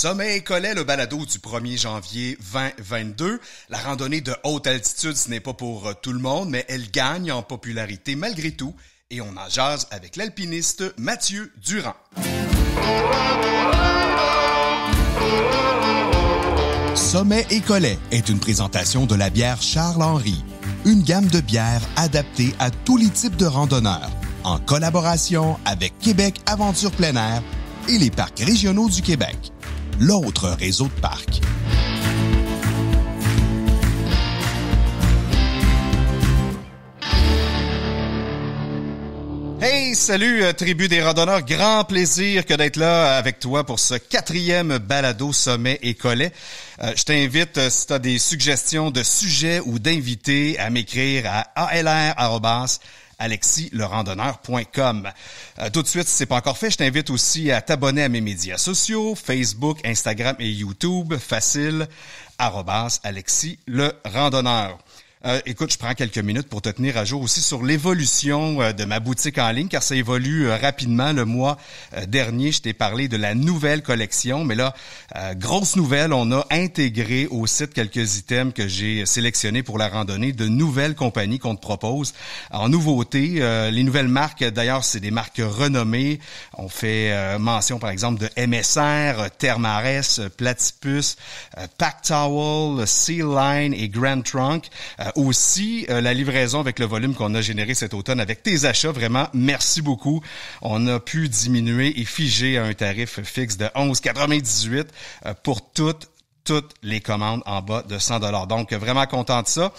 Sommet et Collet, le balado du 1er janvier 2022. La randonnée de haute altitude, ce n'est pas pour tout le monde, mais elle gagne en popularité malgré tout. Et on en jase avec l'alpiniste Mathieu Durand. Sommet et Collet est une présentation de la bière Charles-Henri. Une gamme de bières adaptée à tous les types de randonneurs. En collaboration avec Québec Aventure Plein Air et les parcs régionaux du Québec. L'autre réseau de parcs. Hey, salut, tribu des randonneurs. Grand plaisir que d'être là avec toi pour ce 4e balado Sommet et Collet. Je t'invite, si tu as des suggestions de sujets ou d'invités, à m'écrire à alr@alexilerandonneur.com. Tout de suite, si c'est pas encore fait, je t'invite aussi à t'abonner à mes médias sociaux, Facebook, Instagram et YouTube. Facile, @alexilerandonneur. Écoute, je prends quelques minutes pour te tenir à jour aussi sur l'évolution de ma boutique en ligne, car ça évolue rapidement. Le mois dernier, je t'ai parlé de la nouvelle collection, mais là, grosse nouvelle, on a intégré au site quelques items que j'ai sélectionnés pour la randonnée, de nouvelles compagnies qu'on te propose. En nouveauté, les nouvelles marques, d'ailleurs, c'est des marques renommées. On fait mention, par exemple, de MSR, Thermarest, Platypus, Pack Towel, Seal Line et Grand Trunk. Aussi, la livraison avec le volume qu'on a généré cet automne avec tes achats, vraiment, merci beaucoup. On a pu diminuer et figer à un tarif fixe de 11,98 pour toutes les commandes en bas de 100 $. Donc, vraiment content de ça.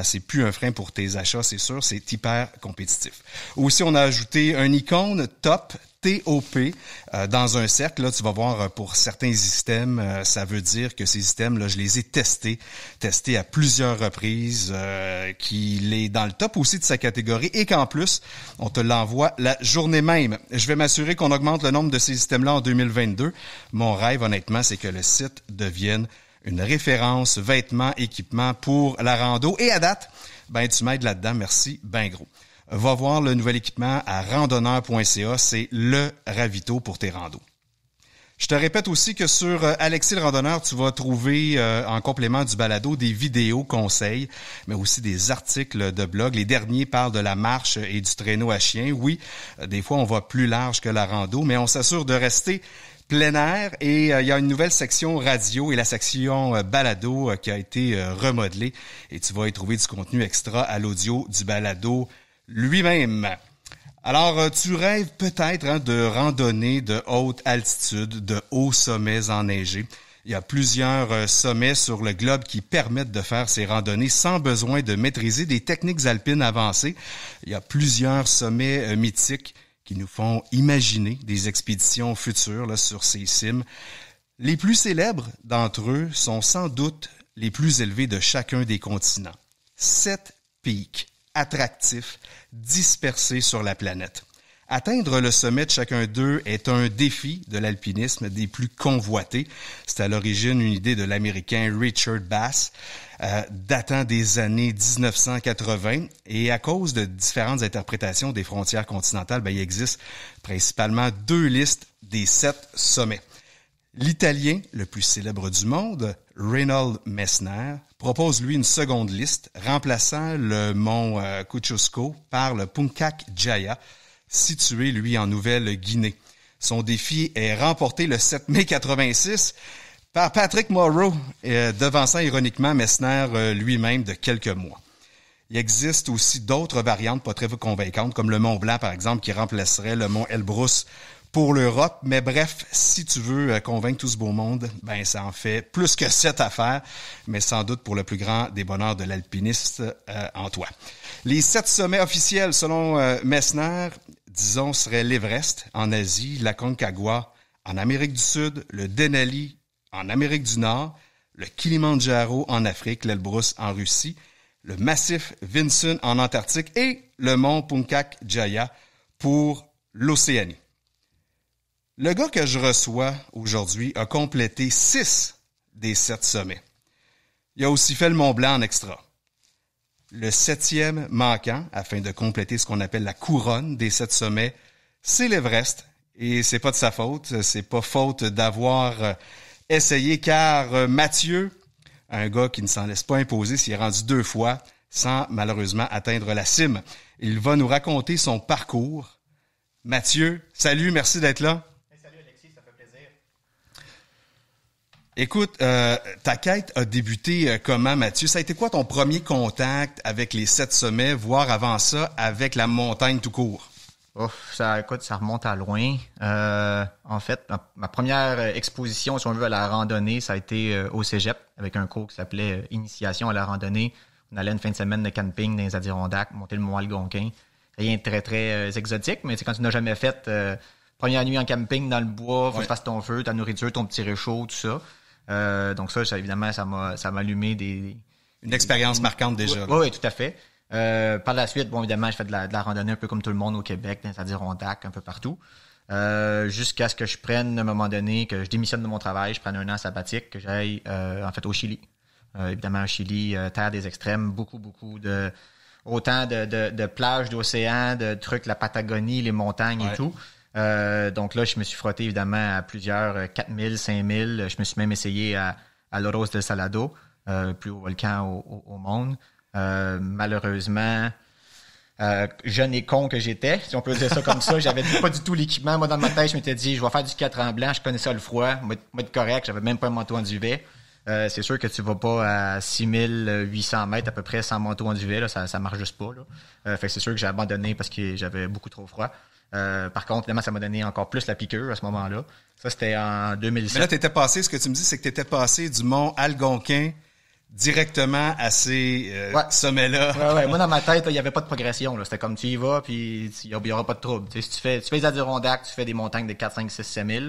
C'est plus un frein pour tes achats, c'est sûr. C'est hyper compétitif. Aussi, on a ajouté un icône top, TOP, dans un cercle. Là, tu vas voir, pour certains systèmes, ça veut dire que ces systèmes-là, je les ai testés à plusieurs reprises, qu'il est dans le top aussi de sa catégorie et qu'en plus, on te l'envoie la journée même. Je vais m'assurer qu'on augmente le nombre de ces systèmes-là en 2022. Mon rêve, honnêtement, c'est que le site devienne une référence vêtements, équipements pour la rando. Et à date, ben tu m'aides là-dedans. Merci, ben gros. Va voir le nouvel équipement à randonneur.ca. C'est le ravito pour tes randos. Je te répète aussi que sur Alexis le randonneur, tu vas trouver en complément du balado des vidéos conseils, mais aussi des articles de blog. Les derniers parlent de la marche et du traîneau à chien. Oui, des fois on va plus large que la rando, mais on s'assure de rester plein air et il y a une nouvelle section radio et la section balado qui a été remodelée et tu vas y trouver du contenu extra à l'audio du balado lui-même. Alors, tu rêves peut-être de randonnée de haute altitude, de hauts sommets enneigés. Il y a plusieurs sommets sur le globe qui permettent de faire ces randonnées sans besoin de maîtriser des techniques alpines avancées. Il y a plusieurs sommets mythiques qui nous font imaginer des expéditions futures là, sur ces cimes. Les plus célèbres d'entre eux sont sans doute les plus élevés de chacun des continents. 7 pics attractifs, dispersés sur la planète. Atteindre le sommet de chacun d'eux est un défi de l'alpinisme des plus convoités. C'est à l'origine une idée de l'Américain Richard Bass, datant des années 1980. Et à cause de différentes interprétations des frontières continentales, il existe principalement 2 listes des 7 sommets. L'Italien le plus célèbre du monde, Reinhold Messner, propose lui une seconde liste, remplaçant le mont Kosciuszko par le Puncak Jaya, situé lui en Nouvelle-Guinée. Son défi est remporté le 7 mai 86 par Patrick Morrow, devançant ironiquement Messner lui-même de quelques mois. Il existe aussi d'autres variantes pas très convaincantes, comme le Mont Blanc par exemple, qui remplacerait le mont Elbrus pour l'Europe, mais bref, si tu veux convaincre tout ce beau monde, ça en fait plus que 7 à faire, mais sans doute pour le plus grand des bonheurs de l'alpiniste en toi. Les 7 sommets officiels, selon Messner, disons, seraient l'Everest en Asie, l'Aconcagua en Amérique du Sud, le Denali en Amérique du Nord, le Kilimandjaro en Afrique, l'Elbrus en Russie, le massif Vinson en Antarctique et le mont Puncak Jaya pour l'Océanie. Le gars que je reçois aujourd'hui a complété 6 des 7 sommets. Il a aussi fait le Mont Blanc en extra. Le 7e manquant, afin de compléter ce qu'on appelle la couronne des 7 sommets, c'est l'Everest. Et c'est pas de sa faute, c'est pas faute d'avoir essayer car Mathieu, un gars qui ne s'en laisse pas imposer, s'y est rendu 2 fois sans malheureusement atteindre la cime. Il va nous raconter son parcours. Mathieu, salut, merci d'être là. Salut Alexis, ça fait plaisir. Écoute, ta quête a débuté comment, Mathieu? Ça a été quoi ton premier contact avec les 7 sommets, voire avant ça, avec la montagne tout court? Écoute, ça remonte à loin. En fait, ma première exposition, si on veut, à la randonnée, ça a été au cégep, avec un cours qui s'appelait Initiation à la randonnée. On allait une fin de semaine de camping dans les Adirondacks, monter le mont Algonquin. Rien de très, très exotique, mais quand tu n'as jamais fait première nuit en camping dans le bois, faut que tu fasses ton feu, ta nourriture, ton petit réchaud, tout ça. Donc ça, évidemment, ça m'a allumé une expérience marquante déjà. Oui, tout à fait. Par la suite, bon, évidemment, je fais de la randonnée un peu comme tout le monde au Québec, dans les Adirondacks, un peu partout. Jusqu'à ce que je prenne, à un moment donné, que je démissionne de mon travail, je prenne un an sabbatique, que j'aille, en fait, au Chili. Évidemment, au Chili, terre des extrêmes, beaucoup autant de plages, d'océans, de trucs, la Patagonie, les montagnes et tout. Donc là, je me suis frotté, évidemment, à plusieurs 4000, 5000. Je me suis même essayé à Loros del Salado, plus haut volcan au monde. Malheureusement, jeune et con que j'étais, si on peut dire ça comme ça, j'avais pas du tout l'équipement. Moi, dans ma tête, je m'étais dit, je vais faire du 4 en blanc, je connaissais le froid, moi être correct, j'avais même pas un manteau en duvet. C'est sûr que tu vas pas à 6800 mètres à peu près sans manteau en duvet, là, ça marche juste pas. Là. Fait que c'est sûr que j'ai abandonné parce que j'avais beaucoup trop froid. Par contre, évidemment, ça m'a donné encore plus la piqûre à ce moment-là. Ça, c'était en 2007. Mais là, t'étais passé, ce que tu me dis, c'est que t'étais passé du mont Algonquin directement à ces sommets-là. Ouais. Moi, dans ma tête, il n'y avait pas de progression. Là. C'était comme tu y vas, puis il n'y aura pas de trouble. Si tu fais les Adirondacks, tu fais des montagnes de 4, 5, 6, 7 000.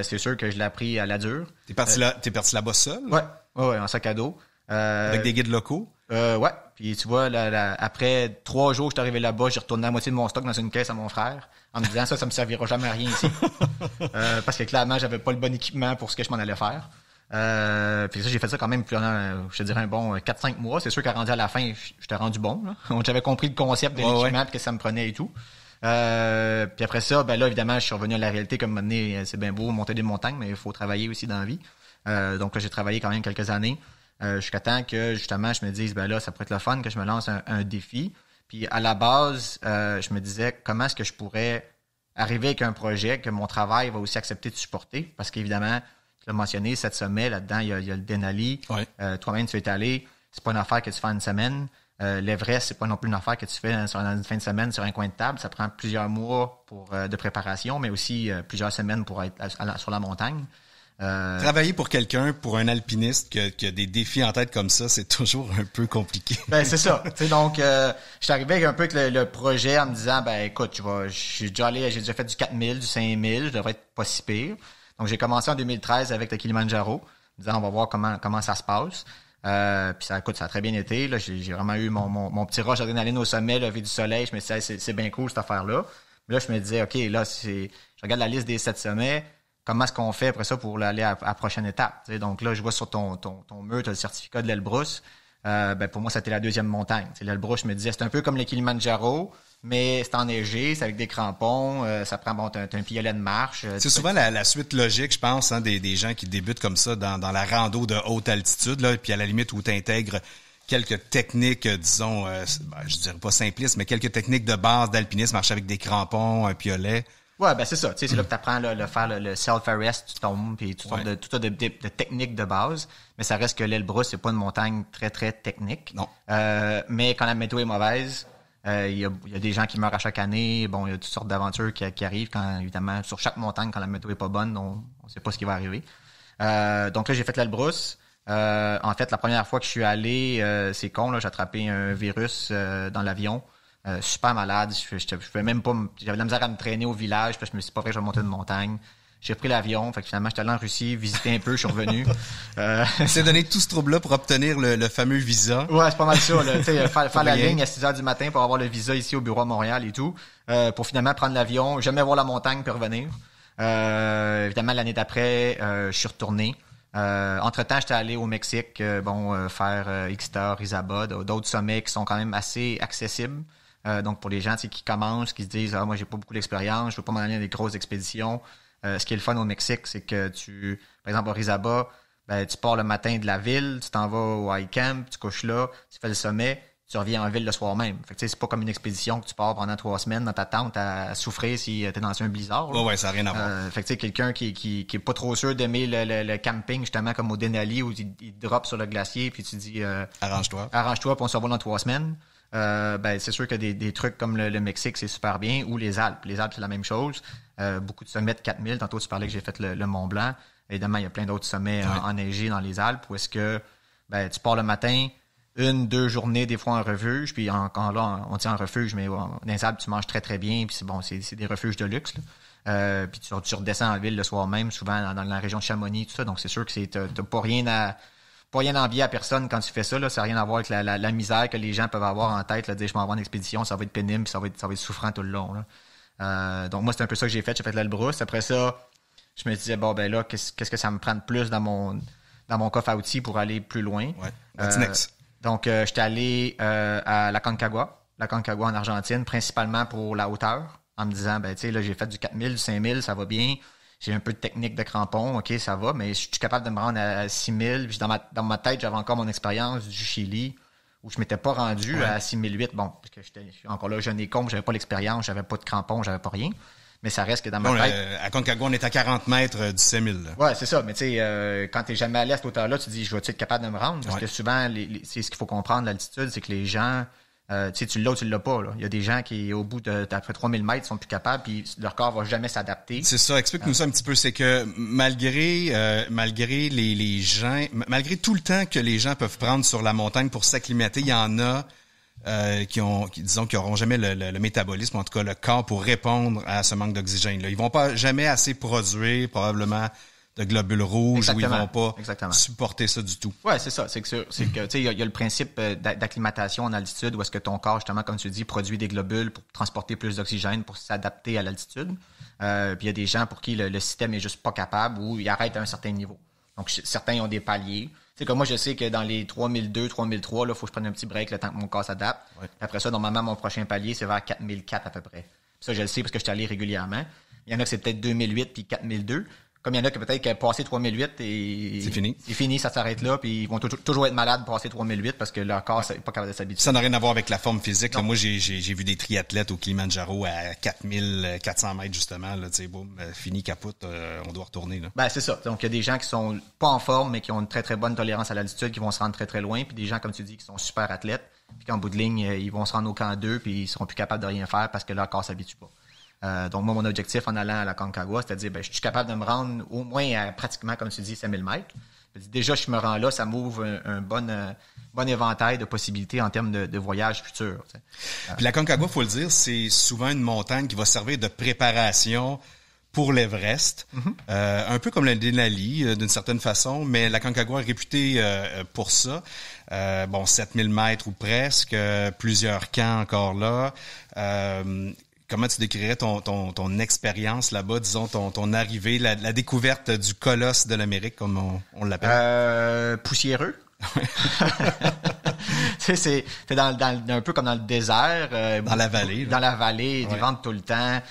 C'est sûr que je l'ai appris à la dure. T'es parti là-bas seul? Ouais, en sac à dos. Avec des guides locaux? Ouais. Puis tu vois, après 3 jours que je suis arrivé là-bas, j'ai retourné la moitié de mon stock dans une caisse à mon frère en me disant ça me servira jamais à rien ici. Parce que clairement, j'avais pas le bon équipement pour ce que je m'en allais faire. Puis ça, j'ai fait ça quand même pendant, je te dirais, un bon 4-5 mois. C'est sûr qu'à rendu à la fin, j'étais rendu bon. Là. Donc, j'avais compris le concept de l'équipement et que ça me prenait et tout. Puis après ça, ben là, évidemment, je suis revenu à la réalité comme donné, c'est bien beau monter des montagnes, mais il faut travailler aussi dans la vie. Donc là, j'ai travaillé quand même quelques années. Jusqu'à temps que, justement, je me dise, ben là, ça pourrait être le fun que je me lance un défi. Puis à la base, je me disais, comment est-ce que je pourrais arriver avec un projet que mon travail va aussi accepter de supporter? Parce qu'évidemment, tu l'as mentionné, 7 sommets, là-dedans, il y a le Denali. Ouais. Toi-même, tu es allé. C'est pas une affaire que tu fais en une semaine. L'Everest, c'est pas non plus une affaire que tu fais dans une fin de semaine sur un coin de table. Ça prend plusieurs mois de préparation, mais aussi plusieurs semaines pour être sur la montagne. Travailler pour quelqu'un, pour un alpiniste qui a des défis en tête comme ça, c'est toujours un peu compliqué. Ben c'est ça. Donc, je suis arrivé un peu avec le projet en me disant, ben écoute, j'ai déjà fait du 4000, du 5000, je devrais être pas si pire. Donc, j'ai commencé en 2013 avec le Kilimanjaro, en disant, on va voir comment ça se passe. Puis ça a très bien été. Là, j'ai vraiment eu mon petit rush d'adrénaline au sommet, lever du soleil. Je me suis dit, c'est bien cool cette affaire-là. Mais là, je me disais, OK, là, je regarde la liste des 7 sommets. Comment est-ce qu'on fait après ça pour aller à la prochaine étape? T'sais, donc là, je vois sur ton mur, tu as le certificat de l'Elbrus. Ben pour moi, c'était la deuxième montagne. L'Elbrus, je me disais, c'est un peu comme le Kilimanjaro, mais c'est enneigé, c'est avec des crampons, ça prend t'as un piolet de marche. C'est souvent la suite logique, je pense, des gens qui débutent comme ça dans la rando de haute altitude, là, puis à la limite où tu intègres quelques techniques, disons, je dirais pas simplistes, mais quelques techniques de base d'alpinisme, marcher avec des crampons, un piolet. Ouais, ben c'est ça. C'est là que tu apprends faire le self-arrest, tu tombes, puis tu tombes de techniques de base. Mais ça reste que l'Elbrus, c'est pas une montagne très, très technique. Non. Mais quand la météo est mauvaise, il y a des gens qui meurent à chaque année. Bon, il y a toutes sortes d'aventures qui arrivent quand, évidemment, sur chaque montagne, quand la météo est pas bonne, on sait pas ce qui va arriver. Donc là, j'ai fait l'Elbrus. En fait, la première fois que je suis allé, c'est con, là, j'ai attrapé un virus dans l'avion. Super malade, je pouvais même pas, j'avais de la misère à me traîner au village, parce que je me suis dit, pas vrai que je vais monter une montagne. J'ai pris l'avion, fait que finalement, j'étais allé en Russie, visiter un peu, je suis revenu. C'est donné tout ce trouble-là pour obtenir le fameux visa. Ouais, c'est pas mal ça, là. Tu sais, faire la ligne à 6 heures du matin pour avoir le visa ici au bureau à Montréal et tout. Pour finalement prendre l'avion, jamais voir la montagne puis revenir. Évidemment, l'année d'après, je suis retourné. Entre-temps, j'étais allé au Mexique, faire Ixtar, Izaba, d'autres sommets qui sont quand même assez accessibles. Donc, pour les gens qui commencent, qui se disent « Ah, moi, j'ai pas beaucoup d'expérience, je veux pas m'en aller dans des grosses expéditions. » Ce qui est le fun au Mexique, c'est que par exemple, à Orizaba, ben, tu pars le matin de la ville, tu t'en vas au high camp, tu couches là, tu fais le sommet, tu reviens en ville le soir même. Fait que c'est pas comme une expédition que tu pars pendant 3 semaines dans ta tente à souffrir si t'es dans un blizzard. Ouais, ça n'a rien à voir. Fait que quelqu'un qui est pas trop sûr d'aimer le camping, justement, comme au Denali, où il drop sur le glacier, puis tu dis arrange-toi, puis on se revoit dans 3 semaines. Ben, c'est sûr que des trucs comme le Mexique, c'est super bien, ou les Alpes. Les Alpes, c'est la même chose. Beaucoup de sommets de 4000. Tantôt, tu parlais que j'ai fait le Mont Blanc. Évidemment, il y a plein d'autres sommets enneigés dans les Alpes où est-ce que ben, tu pars le matin, 1-2 journées, des fois en refuge, puis encore là, on tient en refuge, mais dans les Alpes, tu manges très, très bien, puis c'est des refuges de luxe. Puis tu redescends en ville le soir même, souvent dans la région de Chamonix, tout ça. Donc, c'est sûr que t'as pas rien à envier à personne quand tu fais ça. Là. Ça n'a rien à voir avec la misère que les gens peuvent avoir en tête. Là, dire, je m'en vais en expédition, ça va être pénible, puis ça va être souffrant tout le long. Là. Donc, moi, c'est un peu ça que j'ai fait. J'ai fait l'Elbrus. Après ça, je me disais, bon, ben là, qu'est-ce que ça me prend de plus dans mon coffre à outils pour aller plus loin? Ouais. Donc, j'étais allé à la Concagua en Argentine, principalement pour la hauteur, en me disant, ben, tu sais, là, j'ai fait du 4000, du 5000, ça va bien. J'ai un peu de technique de crampon, OK, ça va, mais je suis capable de me rendre à 6000. Puis dans ma tête, j'avais encore mon expérience du Chili, où je m'étais pas rendu à 6008. Bon, parce que je suis encore là, jeune et con, j'avais pas l'expérience, j'avais pas de crampon, j'avais pas rien. Mais ça reste que dans ma tête... À Concagua, on est à 40 mètres du 5000. Ouais, c'est ça. Mais tu sais, quand t'es jamais allé à cette hauteur-là, tu te dis, je vais-tu être capable de me rendre? Parce que souvent, c'est ce qu'il faut comprendre, l'altitude, c'est que les gens... tu l'as ou tu l'as pas. Là. Il y a des gens qui, au bout d'après 3000 mètres, sont plus capables, puis leur corps va jamais s'adapter. C'est ça. Explique-nous ça un petit peu. C'est que malgré les gens, malgré tout le temps que les gens peuvent prendre sur la montagne pour s'acclimater, il y en a qui auront jamais le métabolisme, en tout cas le corps pour répondre à ce manque d'oxygène. Là, ils vont pas jamais assez produire probablement de globules rouges. Exactement. Où ils vont pas supporter ça du tout. Ouais, c'est ça. C'est que tu sais, il y a le principe d'acclimatation en altitude où est-ce que ton corps, justement, comme tu dis, produit des globules pour transporter plus d'oxygène pour s'adapter à l'altitude. Puis il y a des gens pour qui le système est juste pas capable ou il arrête à un certain niveau. Donc certains ont des paliers. C'est comme moi, je sais que dans les 3002, 3003, là, faut que je prenne un petit break le temps que mon corps s'adapte. Ouais. Après ça, normalement, mon prochain palier, c'est vers 4004 à peu près. Puis ça, je le sais parce que je suis allé régulièrement. Il y en a que c'est peut-être 2008 puis 4002. Comme il y en a que peut-être qui a passé 3008 et... C'est fini. C'est fini, ça s'arrête là, puis ils vont toujours être malades passer 3008 parce que leur corps n'est pas capable de s'habituer. Ça n'a rien à voir avec la forme physique. Là, moi, j'ai vu des triathlètes au Kilimanjaro à 4400 mètres, justement. Là, boum, fini, capote, on doit retourner. Là. Ben, c'est ça. Donc, il y a des gens qui sont pas en forme, mais qui ont une très, très bonne tolérance à l'altitude, qui vont se rendre très, très loin, puis des gens, comme tu dis, qui sont super athlètes, puis qu'en bout de ligne, ils vont se rendre au camp 2, puis ils seront plus capables de rien faire parce que leur corps s'habitue pas. Donc, moi, mon objectif en allant à la Concagua, c'était de dire, ben, je suis capable de me rendre au moins à pratiquement, comme tu dis, 5000 mètres. Déjà, je me rends là, ça m'ouvre un bon éventail de possibilités en termes de voyages futurs. Puis la Concagua, faut le dire, c'est souvent une montagne qui va servir de préparation pour l'Everest. Mm-hmm. Un peu comme le Denali, d'une certaine façon, mais la Concagua est réputée pour ça. 7000 mètres ou presque, plusieurs camps encore là. Comment tu décrirais ton expérience là-bas, disons, ton arrivée, la découverte du colosse de l'Amérique, comme on l'appelle? Poussiéreux. c'est un peu comme dans le désert. Dans la vallée. Dans la vallée, ils rentrent tout le temps.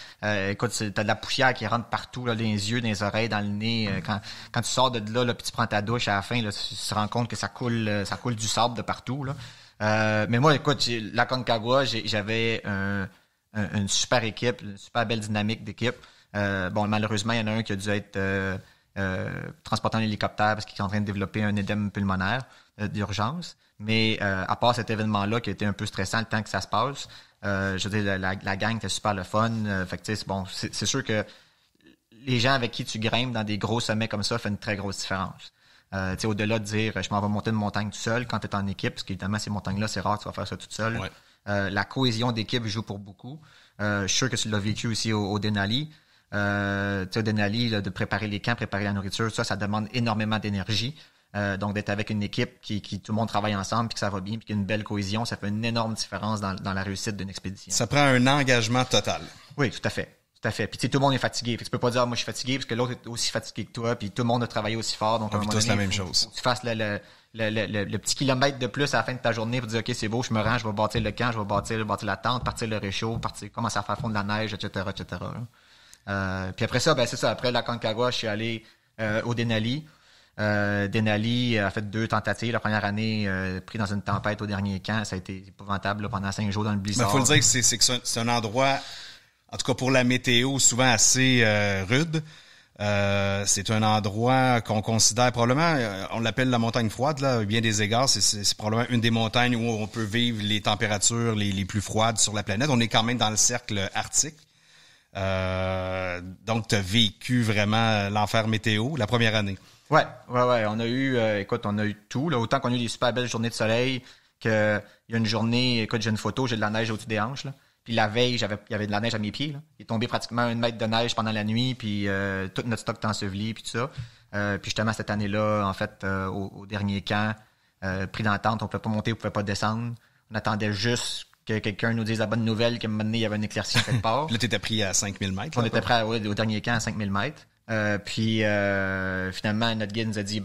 Écoute, t'as de la poussière qui rentre partout, là, dans les yeux, dans les oreilles, dans le nez. Quand tu sors de là, puis tu prends ta douche à la fin, là, tu te rends compte que ça coule du sable de partout. Là. Mais moi, écoute, la Concagua, j'avais une super équipe, une super belle dynamique d'équipe. Malheureusement, il y en a un qui a dû être transporté en hélicoptère parce qu'il est en train de développer un édème pulmonaire d'urgence. Mais à part cet événement-là qui a été un peu stressant le temps que ça se passe, je veux dire, la gang était super le fun. Fait que, c'est sûr que les gens avec qui tu grimpes dans des gros sommets comme ça fait une très grosse différence. Au-delà de dire je m'en vais monter une montagne tout seul quand tu es en équipe, parce qu'évidemment, ces montagnes-là, c'est rare que tu vas faire ça tout seul. Ouais. La cohésion d'équipe joue pour beaucoup. Je suis sûr que tu l'as vécu aussi au Denali. Au Denali, là, de préparer les camps, préparer la nourriture, ça demande énormément d'énergie. Donc, d'être avec une équipe qui tout le monde travaille ensemble, puis que ça va bien, puis qu'il y a une belle cohésion, ça fait une énorme différence dans la réussite d'une expédition. Ça prend un engagement total. Oui, tout à fait. Tout à fait. Puis tout le monde est fatigué. Fait que tu peux pas dire moi je suis fatigué parce que l'autre est aussi fatigué que toi, puis tout le monde a travaillé aussi fort. Donc, c'est la même chose. Faut que tu fasses le petit kilomètre de plus à la fin de ta journée pour dire OK, c'est beau, je me rends, je vais bâtir le camp, je vais bâtir la tente, partir le réchaud, commencer à faire fondre la neige, etc. Puis après ça, c'est ça. Après la Concagua, je suis allé au Denali. Denali a fait 2 tentatives. La première année, pris dans une tempête au dernier camp. Ça a été épouvantable là, pendant 5 jours dans le blizzard. Il faut le dire que c'est un endroit, en tout cas pour la météo, souvent assez rude. C'est un endroit qu'on considère probablement, on l'appelle la montagne froide, là, à bien des égards. C'est probablement une des montagnes où on peut vivre les températures les plus froides sur la planète. On est quand même dans le cercle arctique. Donc, tu as vécu vraiment l'enfer météo la première année. Ouais. On a eu, on a eu tout. Là, autant qu'on a eu des super belles journées de soleil, qu'il y a une journée, j'ai une photo, j'ai de la neige au-dessus des hanches, là. Puis la veille, il y avait de la neige à mes pieds, là. Il est tombé pratiquement 1 mètre de neige pendant la nuit, puis tout notre stock est enseveli, puis tout ça. Puis justement, cette année-là, en fait, au dernier camp, pris dans la tente, on ne pouvait pas monter, on ne pouvait pas descendre. On attendait juste que quelqu'un nous dise la bonne nouvelle qu'à un moment donné, il y avait une éclaircie quelque part. Puis là, tu étais pris à 5000 mètres. On était prêt au dernier camp à 5000 mètres. Puis finalement, notre guide nous a dit,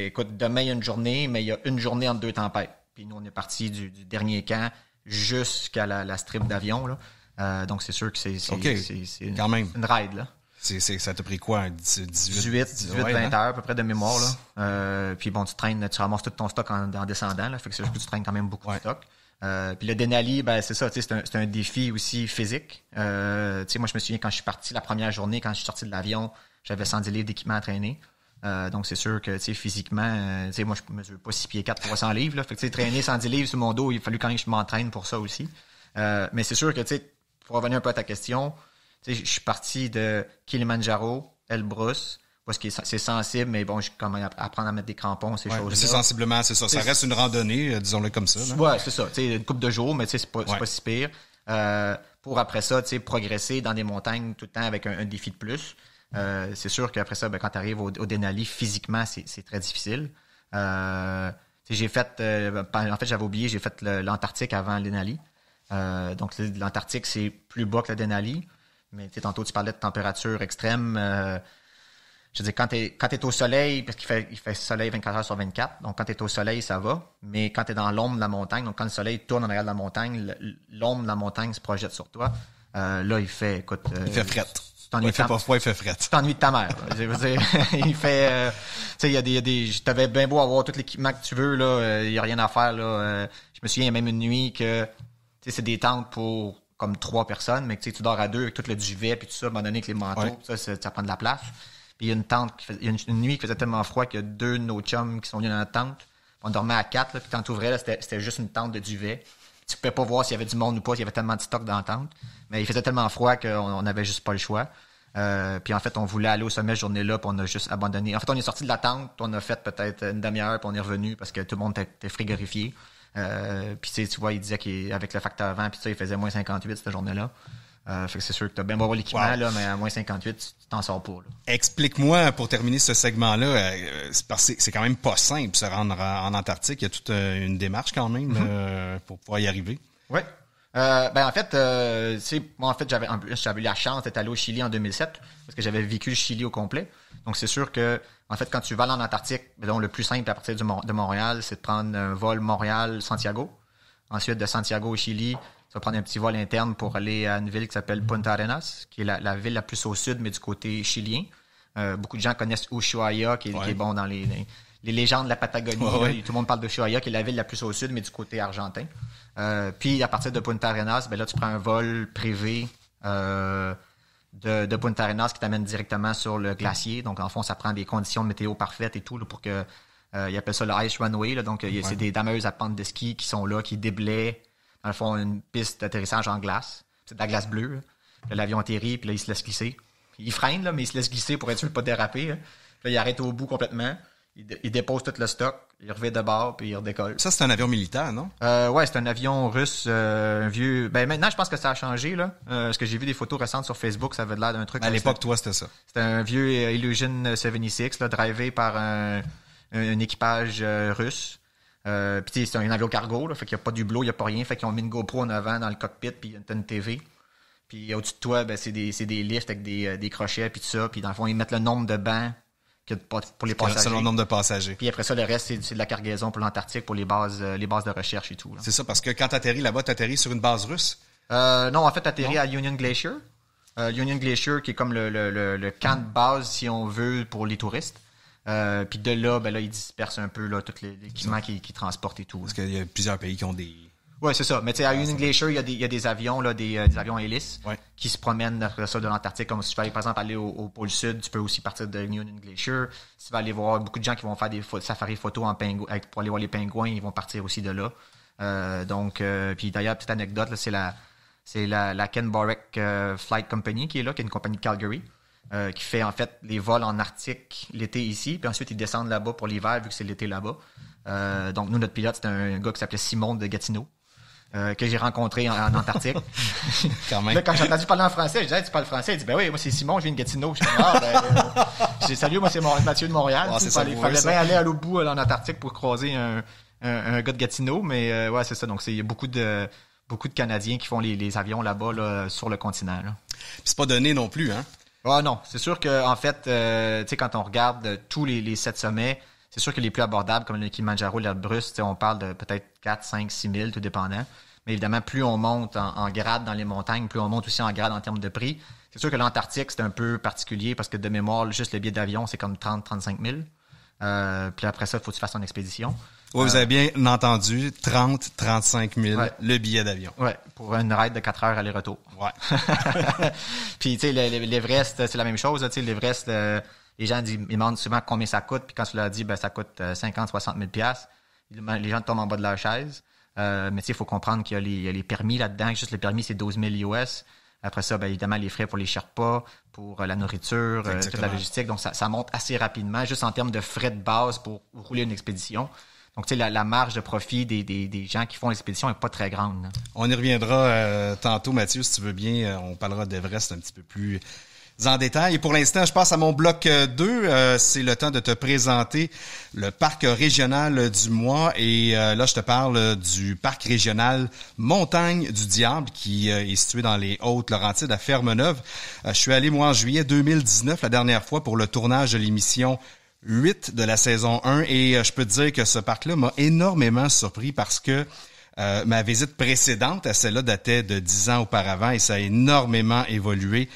écoute, demain, il y a une journée, mais il y a une journée entre 2 tempêtes. Puis nous, on est parti du dernier camp jusqu'à la strip d'avion, là. Donc, c'est sûr que c'est quand même une ride, là. Ça t'a pris quoi, 18-20 heures à peu près de mémoire, là. Puis bon, tu ramasses tout ton stock en descendant, là. Fait que c'est sûr que tu traînes quand même beaucoup de stock. Puis le Denali, c'est ça, c'est un défi aussi physique. Moi, je me souviens quand je suis parti la première journée, quand je suis sorti de l'avion, j'avais 110 livres d'équipement à traîner. Donc, c'est sûr que, physiquement, moi, je mesure pas 6 pieds 4 pour 100 livres, là. Fait que, traîner 110 livres sur mon dos, il a fallu quand même que je m'entraîne pour ça aussi. Mais c'est sûr que, pour revenir un peu à ta question, je suis parti de Kilimanjaro, Elbrus, parce que c'est sensible, mais bon, je commence à apprendre à mettre des crampons, ces choses-là. C'est sensiblement, c'est ça. Ça reste une randonnée, disons-le comme ça, là. Ouais, c'est ça. Une couple de jours, mais c'est pas si pire. Pour après ça, progresser dans des montagnes tout le temps avec un défi de plus. C'est sûr qu'après ça, quand tu arrives au Denali, physiquement, c'est très difficile. J'ai fait, en fait, j'avais oublié, j'ai fait l'Antarctique avant le Denali. Donc, l'Antarctique, c'est plus bas que le Denali. Mais tantôt, tu parlais de température extrême. Je veux dire, quand t'es au soleil, parce qu'il fait soleil 24 heures sur 24, donc quand t'es au soleil, ça va. Mais quand t'es dans l'ombre de la montagne, donc quand le soleil tourne en arrière de la montagne, l'ombre de la montagne se projette sur toi. Là, il fait, écoute... il fait fret. Il fait pas froid, il fait fret. Tu t'ennuies de ta mère. Je veux dire, il fait... tu sais, il y a des... T'avais bien beau avoir tout l'équipement que tu veux, là, il y a rien à faire, là. Je me souviens, il y a même une nuit que... Tu sais, c'est des tentes pour comme 3 personnes, mais tu dors à 2 avec tout le duvet, puis tout ça, à un moment donné, avec les manteaux, ça prend de la place. Puis il y a une tente, il y a une nuit qui faisait tellement froid qu'il y a 2 de nos chums qui sont venus dans la tente. On dormait à 4, là, puis quand tu ouvrais, là, c'était juste une tente de duvet. Tu pouvais pas voir s'il y avait du monde ou pas, il y avait tellement de stock dans la tente. Mais il faisait tellement froid qu'on n'avait juste pas le choix. Puis en fait, on voulait aller au sommet cette journée-là, puis on a juste abandonné. En fait, on est sorti de la tente, on a fait peut-être une demi-heure, puis on est revenu parce que tout le monde était frigorifié. Puis tu vois, il disait qu'avec le facteur vent, puis ça, il faisait moins 58 cette journée-là. Fait que c'est sûr que t'as bien beau l'équipement, là, mais à moins 58, tu t'en sors pas, là. Explique-moi, pour terminer ce segment-là, parce que c'est quand même pas simple se rendre en Antarctique. Il y a toute une démarche quand même pour pouvoir y arriver. Oui. En fait, moi, en fait, j'avais eu la chance d'être allé au Chili en 2007 parce que j'avais vécu le Chili au complet. Donc, c'est sûr que, en fait, quand tu vas en Antarctique, donc, le plus simple à partir de Montréal, c'est de prendre un vol Montréal-Santiago. Ensuite, de Santiago au Chili, tu vas prendre un petit vol interne pour aller à une ville qui s'appelle Punta Arenas, qui est la ville la plus au sud, mais du côté chilien. Beaucoup de gens connaissent Ushuaia, qui est bon dans les légendes de la Patagonie. Tout le monde parle d'Ushuaia, qui est la ville la plus au sud, mais du côté argentin. Puis, à partir de Punta Arenas, là, tu prends un vol privé de Punta Arenas qui t'amène directement sur le glacier. Donc, en fond, ça prend des conditions de météo parfaites et tout là, pour que... ils appellent ça le Ice Runway. Là, donc, c'est des dameuses à pente de ski qui sont là, qui déblaient, dans le fond, une piste d'atterrissage en glace. C'est de la glace bleue. Là, l'avion atterrit, puis là, il se laisse glisser. Puis, il freine, là, mais il se laisse glisser pour être sûr de ne pas déraper. Là. Puis là, il arrête au bout complètement. Il dépose tout le stock. Il revient de bord, puis il redécolle. Ça, c'est un avion militaire, non? Ouais, c'est un avion russe, un vieux... Maintenant, je pense que ça a changé, là. Parce que j'ai vu des photos récentes sur Facebook, ça avait l'air d'un truc... À l'époque, toi, c'était ça. C'était un vieux Illusion 76, là, drivé par un équipage russe. Puis c'est un avion cargo, là, fait qu'il n'y a pas d'hublot, il n'y a pas rien. Fait qu'ils ont mis une GoPro en avant dans le cockpit, puis t'as une TV. Puis au-dessus de toi, c'est des lifts avec des crochets, puis tout ça. Puis dans le fond, ils mettent le nombre de bancs pour les passagers. C'est le nombre de passagers. Puis après ça, le reste, c'est de la cargaison pour l'Antarctique, pour les bases de recherche et tout. Là. C'est ça, parce que quand t'atterris là-bas, t'atterris sur une base russe? Non, en fait, t'atterris à Union Glacier. Union Glacier, qui est comme le camp de base, si on veut, pour les touristes. Puis de là, ben là, ils dispersent un peu là, tout l'équipement qu'ils transportent et tout. Parce qu'il y a plusieurs pays qui ont des... Oui, c'est ça. Mais tu sais, à Union Glacier, il y a des avions, là, des avions hélices qui se promènent après ça de l'Antarctique. Comme si tu veux, par exemple, aller au pôle Sud, tu peux aussi partir de Union Glacier. Si tu vas aller voir beaucoup de gens qui vont faire des safaris photos pour aller voir les pingouins, ils vont partir aussi de là. Puis d'ailleurs, petite anecdote, là, c'est la Ken Borek Flight Company qui est là, qui est une compagnie de Calgary, qui fait en fait les vols en Arctique l'été ici, puis ensuite ils descendent là-bas pour l'hiver vu que c'est l'été là-bas. Donc nous, notre pilote, c'était un gars qui s'appelait Simon de Gatineau. Que j'ai rencontré en Antarctique. Quand même. Là, quand j'ai entendu parler en français, je disais, tu parles français? Il dit, ben oui, moi c'est Simon, je viens de Gatineau. Je dis, salut, moi c'est Mathieu de Montréal. Il fallait bien aller à l'autre bout en Antarctique pour croiser un gars de Gatineau, mais ouais, c'est ça. Donc, il y a beaucoup de Canadiens qui font les avions là-bas, là, sur le continent. Là. Puis c'est pas donné non plus, hein? Ah non, c'est sûr que en fait, tu sais, quand on regarde tous les 7 sommets, c'est sûr que les plus abordables, comme le Kilimanjaro, l'Elbrus, on parle de peut-être 4, 5, 6 000, tout dépendant. Mais évidemment, plus on monte en grade dans les montagnes, plus on monte aussi en grade en termes de prix. C'est sûr que l'Antarctique, c'est un peu particulier parce que de mémoire, juste le billet d'avion, c'est comme 30, 35 000. Puis après ça, il faut que tu fasses ton expédition. Oui, vous avez bien entendu, 30, 35 000 le billet d'avion. Oui, pour une ride de 4 heures aller-retour. Ouais. Puis, tu sais, l'Everest, c'est la même chose. Tu sais, l'Everest, les gens ils demandent souvent combien ça coûte. Puis quand tu leur dis, ben, ça coûte 50, 60 000 $, les gens tombent en bas de leur chaise. Mais tu sais, il faut comprendre qu'il y a les permis là-dedans. Juste les permis, c'est 12 000 US. Après ça, ben, évidemment, les frais pour les Sherpas, pour la nourriture, toute la logistique. Donc, ça monte assez rapidement, juste en termes de frais de base pour rouler une expédition. Donc, tu sais, la marge de profit des gens qui font l'expédition n'est pas très grande. Là. On y reviendra tantôt, Mathieu, si tu veux bien. On parlera d'Everest un petit peu plus en détail. Et pour l'instant, je passe à mon bloc 2. C'est le temps de te présenter le parc régional du mois. Et là, je te parle du parc régional Montagne du Diable qui est situé dans les Hautes-Laurentides à Fermeneuve. Je suis allé, moi, en juillet 2019, la dernière fois, pour le tournage de l'émission 8 de la saison 1. Et je peux te dire que ce parc-là m'a énormément surpris parce que ma visite précédente à celle-là datait de 10 ans auparavant et ça a énormément évolué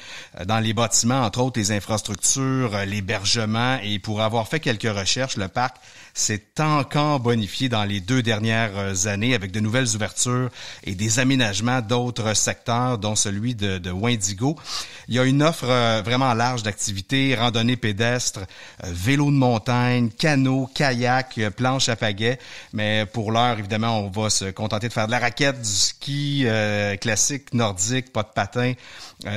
dans les bâtiments, entre autres les infrastructures, l'hébergement. Et pour avoir fait quelques recherches, le parc s'est encore bonifié dans les 2 dernières années avec de nouvelles ouvertures et des aménagements d'autres secteurs, dont celui de Windigo. Il y a une offre vraiment large d'activités, randonnées pédestres, vélo de montagne, canot, kayak, planche à pagaie. Mais pour l'heure, évidemment, on va se contenter de faire de la raquette, du ski classique, nordique, pas de patin,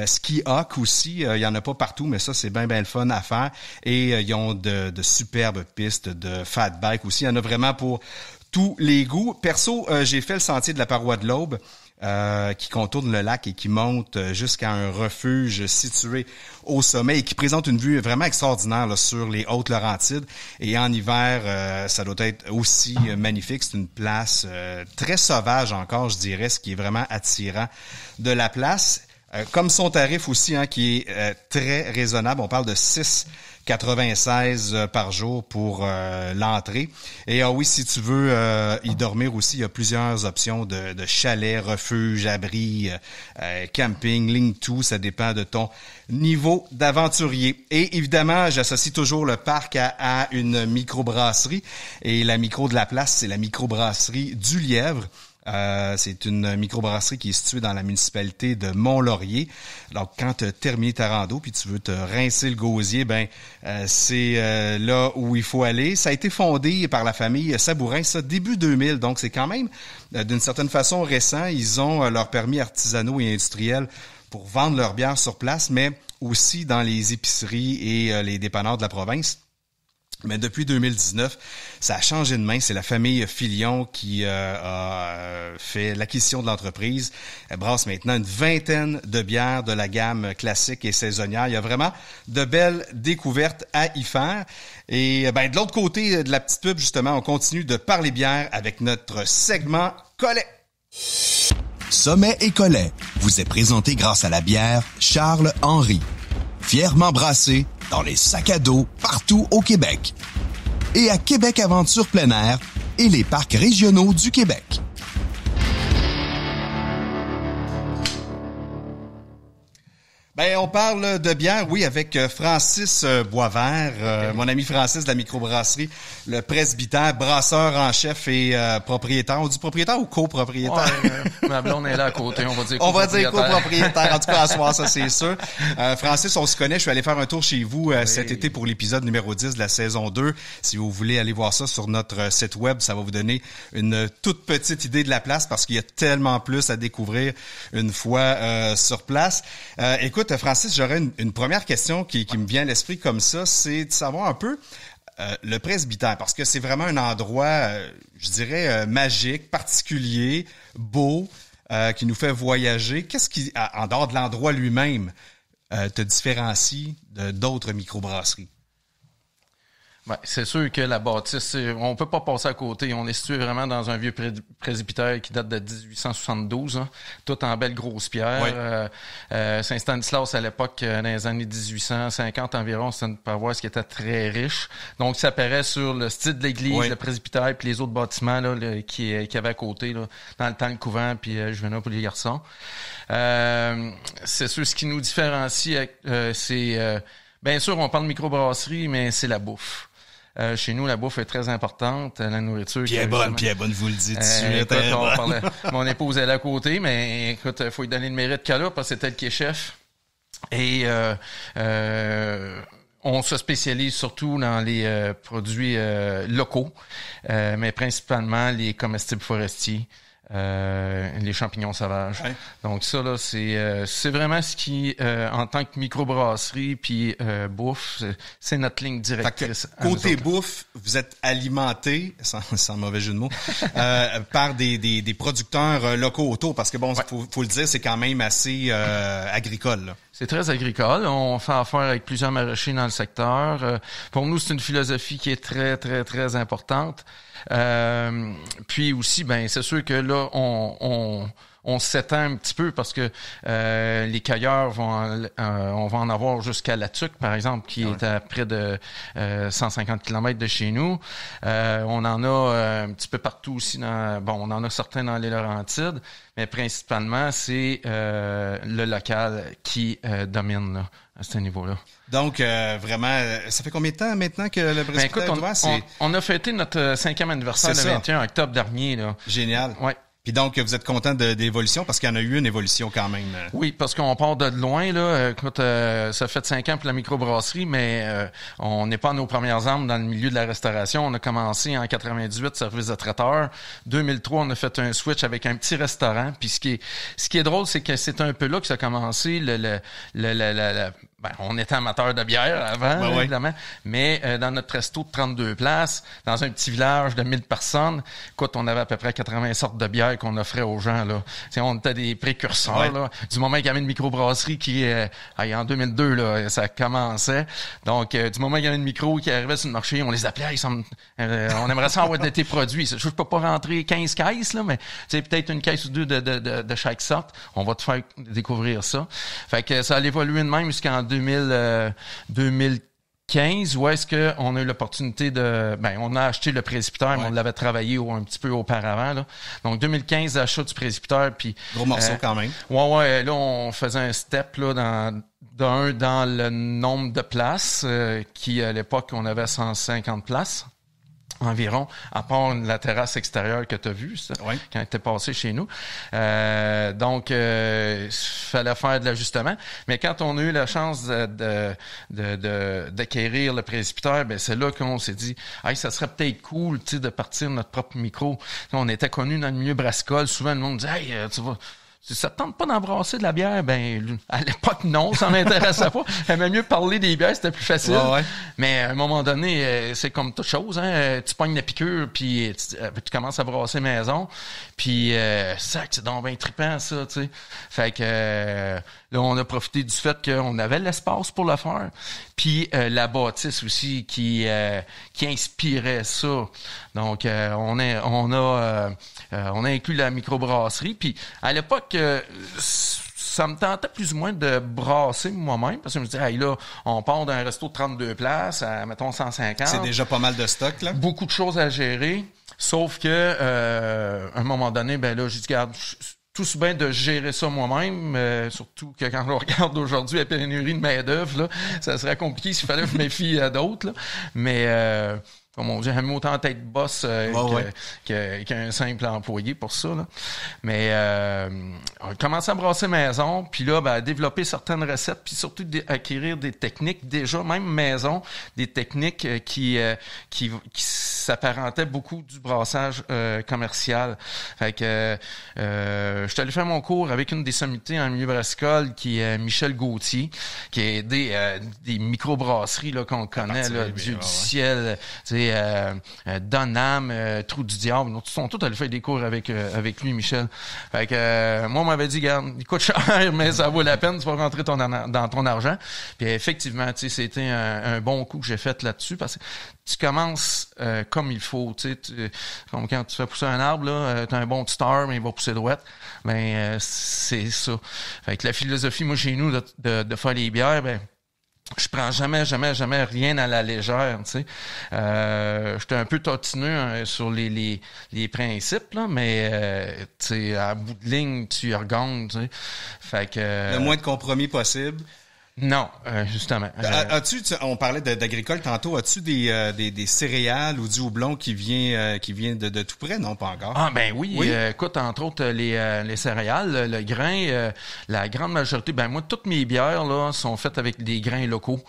ski hawk aussi. Il y en a pas partout, mais ça, c'est bien le fun à faire. Et ils ont de superbes pistes de fat bike aussi. Il y en a vraiment pour tous les goûts. Perso, j'ai fait le sentier de la paroi de l'Aube qui contourne le lac et qui monte jusqu'à un refuge situé au sommet et qui présente une vue vraiment extraordinaire là, sur les Hautes-Laurentides. Et en hiver, ça doit être aussi magnifique. C'est une place très sauvage encore, je dirais, ce qui est vraiment attirant de la place. Comme son tarif aussi, hein, qui est très raisonnable. On parle de 6,96 par jour pour l'entrée. Et oui, si tu veux y dormir aussi, il y a plusieurs options de chalets, refuges, abris, camping, ligne tout. Ça dépend de ton niveau d'aventurier. Et évidemment, j'associe toujours le parc à une microbrasserie. Et la micro de la place, c'est la microbrasserie du Lièvre. C'est une microbrasserie qui est située dans la municipalité de Mont-Laurier. Donc, quand tu as terminé ta rando puis tu veux te rincer le gosier, c'est là où il faut aller. Ça a été fondé par la famille Sabourin, ça, début 2000. Donc, c'est quand même, d'une certaine façon, récent. Ils ont leur permis artisanaux et industriels pour vendre leur bière sur place, mais aussi dans les épiceries et les dépanneurs de la province. Mais depuis 2019, ça a changé de main. C'est la famille Filion qui a fait l'acquisition de l'entreprise. Elle brasse maintenant une 20aine de bières de la gamme classique et saisonnière. Il y a vraiment de belles découvertes à y faire. Et de l'autre côté de la petite pub, justement, on continue de parler bière avec notre segment Collet. Sommet et Collet vous est présenté grâce à la bière Charles Henry. Fièrement brassée dans les sacs à dos partout au Québec. Et à Québec Aventure plein air et les parcs régionaux du Québec. Ben, on parle de bière, oui, avec Francis Boisvert, mon ami Francis de la microbrasserie, le presbytère, brasseur en chef et propriétaire. On dit propriétaire ou copropriétaire? Ouais, ma blonde est là à côté, on va dire copropriétaire. On va dire copropriétaire, en tout cas à soir, ça c'est sûr. Francis, on se connaît, je suis allé faire un tour chez vous cet été pour l'épisode numéro 10 de la saison 2. Si vous voulez aller voir ça sur notre site web, ça va vous donner une toute petite idée de la place parce qu'il y a tellement plus à découvrir une fois sur place. Écoute, Francis, j'aurais une première question qui me vient à l'esprit comme ça, c'est de savoir un peu le presbytère, parce que c'est vraiment un endroit, je dirais, magique, particulier, beau, qui nous fait voyager. Qu'est-ce qui, en dehors de l'endroit lui-même, te différencie d'autres microbrasseries? Ben, c'est sûr que la bâtisse, on peut pas passer à côté. On est situé vraiment dans un vieux presbytère qui date de 1872, hein, tout en belle grosse pierre. Oui. Saint-Stanislas, à l'époque, dans les années 1850 environ, c'était une paroisse qui était très riche. Donc, ça apparaît sur le style de l'église, oui. Le presbytère, puis les autres bâtiments là, qui avaient à côté, là, dans le temps, le couvent, puis Juvénat pour les garçons. C'est sûr, ce qui nous différencie, c'est... bien sûr, on parle de microbrasserie, mais c'est la bouffe. Chez nous, la bouffe est très importante, la nourriture. Puis elle est bonne, vous le dites. Écoute, mon épouse est là à côté, mais écoute, il faut lui donner le mérite qu'elle a parce que c'est elle qui est chef. Et on se spécialise surtout dans les produits locaux, mais principalement les comestibles forestiers. Les champignons sauvages. Ouais. Donc ça là, c'est vraiment ce qui, en tant que microbrasserie puis bouffe, c'est notre ligne directrice. Côté bouffe, vous êtes alimenté, sans mauvais jeu de mots, par des producteurs locaux autour, parce que bon, ouais. faut le dire, c'est quand même assez agricole. Là. C'est très agricole. On fait affaire avec plusieurs maraîchers dans le secteur. Pour nous, c'est une philosophie qui est très, très, très importante. Puis aussi, ben c'est sûr que là, on s'étend un petit peu parce que les cueilleurs on va en avoir jusqu'à La Tuque, par exemple, qui est à près de 150 km de chez nous. On en a un petit peu partout aussi. On en a certains dans les Laurentides, mais principalement, c'est le local qui domine là, à ce niveau-là. Donc, vraiment, ça fait combien de temps maintenant que le presbytère est ouvert? On a fêté notre 5e anniversaire le 21 octobre dernier. Là. Génial. Ouais. Puis donc, vous êtes content de l'évolution parce qu'il y en a eu une évolution quand même. Oui, parce qu'on part de loin, là. Écoute, ça fait 5 ans pour la microbrasserie, mais on n'est pas à nos premières armes dans le milieu de la restauration. On a commencé en 98, service de traiteur. 2003, on a fait un switch avec un petit restaurant. Puis ce qui est drôle, c'est que c'est un peu là que ça a commencé on était amateur de bière avant, évidemment, mais dans notre resto de 32 places, dans un petit village de 1000 personnes, écoute, on avait à peu près 80 sortes de bières qu'on offrait aux gens, là. T'sais, on était des précurseurs, là. Du moment qu'il y avait une microbrasserie qui, en 2002, là, ça commençait. Donc, du moment qu'il y avait une micro qui arrivait sur le marché, on les appelait, on aimerait ça avoir de tes produits. Je peux pas rentrer 15 caisses, là, mais peut-être une caisse ou deux de chaque sorte. On va te faire découvrir ça. Fait que ça a évolué de même jusqu'en 2015, où est-ce que on a eu l'opportunité on a acheté le presbytère, mais on l'avait travaillé un petit peu auparavant, là. Donc 2015, achat du presbytère, puis gros morceau quand même. Ouais, là on faisait un step là dans le nombre de places qui à l'époque on avait 150 places. Environ, à part la terrasse extérieure que tu as vue, quand tu es passé chez nous. Donc, fallait faire de l'ajustement. Mais quand on a eu la chance d'acquérir le presbytère, c'est là qu'on s'est dit, ça serait peut-être cool, de partir notre propre micro. On était connus dans le milieu brassicole. Souvent, le monde disait, tu vas... Ça te tente pas d'embrasser de la bière? À l'époque, non, ça m'intéressait pas. J'aimais mieux parler des bières, c'était plus facile. Ouais. Mais à un moment donné, c'est comme toute chose, hein. Tu pognes la piqûre, puis tu commences à brasser maison. Puis c'est donc bien trippant, ça, tu sais. Fait que là, on a profité du fait qu'on avait l'espace pour le faire. Puis la bâtisse aussi qui inspirait ça. Donc, on a inclus la microbrasserie. Puis à l'époque, ça me tentait plus ou moins de brasser moi-même, parce que je me disais, là, on part d'un resto de 32 places à, mettons, 150. C'est déjà pas mal de stock, là. Beaucoup de choses à gérer, sauf que, à un moment donné, là, j'ai dit, regarde, tout bien de gérer ça moi-même, surtout que quand on regarde aujourd'hui la pénurie de main-d'œuvre, là, ça serait compliqué s'il fallait que je méfie à d'autres. Là. Mais comme on dit, j'aime autant être boss qu'un simple employé pour ça. Là. Mais on a commencé à brasser maison, puis là, à développer certaines recettes, puis surtout acquérir des techniques, déjà même maison, des techniques qui s'apparentaient beaucoup du brassage commercial. Fait que je suis allé faire mon cours avec une des sommités en milieu brassicole, qui est Michel Gauthier, qui a aidé des microbrasseries là, qu'on connaît, là, Dieu du ciel, Donham, Trou du Diable. Ils sont tous allés faire des cours avec lui, Michel. Fait que moi, on m'avait dit, regarde, il coûte cher, mais ça vaut la peine, tu vas rentrer dans ton argent. Puis effectivement, c'était un bon coup que j'ai fait là-dessus, parce que tu commences comme il faut. Comme quand tu fais pousser un arbre, là, tu as un bon star, mais il va pousser droite. Ben, c'est ça. Fait que la philosophie, moi, chez nous, de faire les bières, ben, je prends jamais rien à la légère, tu sais. J'étais un peu totineux sur les principes, là, mais tu sais, à bout de ligne, tu y regagnes, tu sais. Fait que le moins de compromis possible. Non, justement. On parlait d'agricole tantôt, as-tu des céréales ou du houblon qui vient de tout près? Non, pas encore. Ah ben oui. Écoute, entre autres les céréales, le grain, la grande majorité, ben moi toutes mes bières là sont faites avec des grains locaux.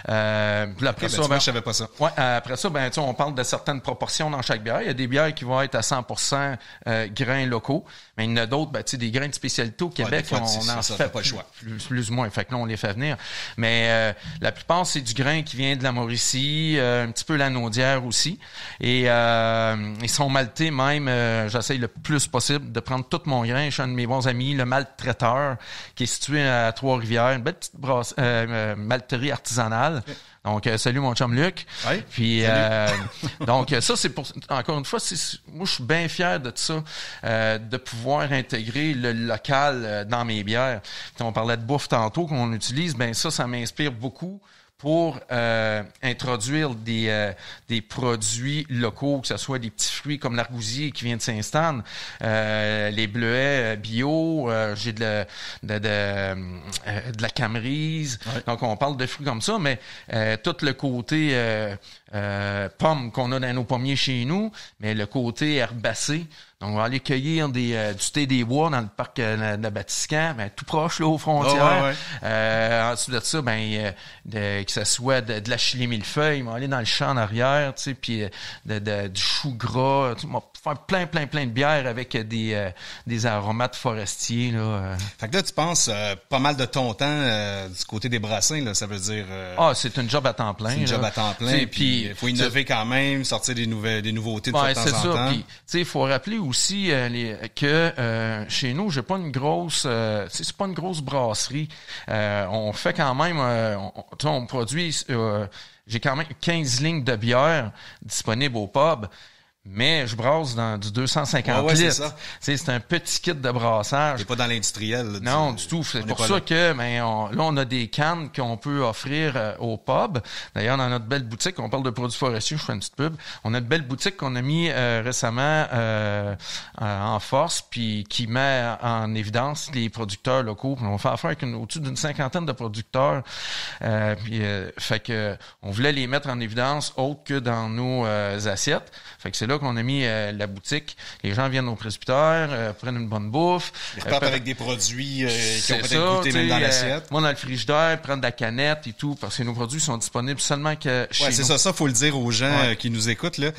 Puis après ça, je savais pas ça. Ouais, après ça, ben tu sais, on parle de certaines proportions dans chaque bière. Il y a des bières qui vont être à 100% grains locaux, mais il y en a d'autres, ben tu sais, des grains de spécialité au Québec, on en fait fait pas le choix. Plus ou moins. Fait que là, on les fait venir. Mais la plupart, c'est du grain qui vient de la Mauricie, un petit peu la Naudière aussi. Et ils sont maltés même. J'essaye le plus possible de prendre tout mon grain. Je suis un de mes bons amis, le Maltraiteur, qui est situé à Trois-Rivières. Une belle petite malterie artisanale. Donc, salut mon chum Luc. Oui, puis donc ça, c'est pour encore une fois, moi je suis bien fier de ça, de pouvoir intégrer le local dans mes bières. Puis on parlait de bouffe tantôt qu'on utilise, ben ça m'inspire beaucoup pour introduire des produits locaux, que ce soit des petits fruits comme l'argousier qui vient de Saint-Stan, les bleuets bio, j'ai de la camerise. Ouais. Donc, on parle de fruits comme ça, mais tout le côté pommes qu'on a dans nos pommiers chez nous, mais le côté herbacé. Donc, on va aller cueillir du thé des bois dans le parc de Batiscan, ben, tout proche, là, aux frontières. Oh, ouais. Ensuite de ça, ben, que ce soit de la chili millefeuille, on va aller dans le champ en arrière, tu sais, puis du chou gras, tu sais, on va faire plein de bières avec des aromates forestiers, là. Fait que là, tu penses pas mal de ton temps du côté des brassins, là, ça veut dire... c'est une job à temps plein. C'est une job à temps plein, puis il faut innover quand même, sortir des nouveautés de temps en temps. Puis, tu sais, il faut rappeler aussi que chez nous, j'ai pas une grosse, c'est pas une grosse brasserie. On fait quand même, on produit, j'ai quand même 15 lignes de bière disponibles au pub. Mais je brasse dans du 250 litres. C'est ça. C'est un petit kit de brassage. C'est pas dans l'industriel. Là, non, du tout. C'est pour ça que là, on a des cannes qu'on peut offrir au pub. D'ailleurs, dans notre belle boutique, on parle de produits forestiers, je fais une petite pub. On a une belle boutique qu'on a mis récemment en force, puis qui met en évidence les producteurs locaux. Puis on fait affaire avec au-dessus d'une 50aine de producteurs. Fait que on voulait les mettre en évidence autre que dans nos assiettes. Fait que c'est là qu'on a mis la boutique. Les gens viennent au presbytère, prennent une bonne bouffe. Ils repartent avec des produits qui ont peut-être goûté même dans l'assiette. Moi, dans le frigidaire, prendre de la canette et tout, parce que nos produits sont disponibles seulement que chez nous. C'est ça, faut le dire aux gens qui nous écoutent, là.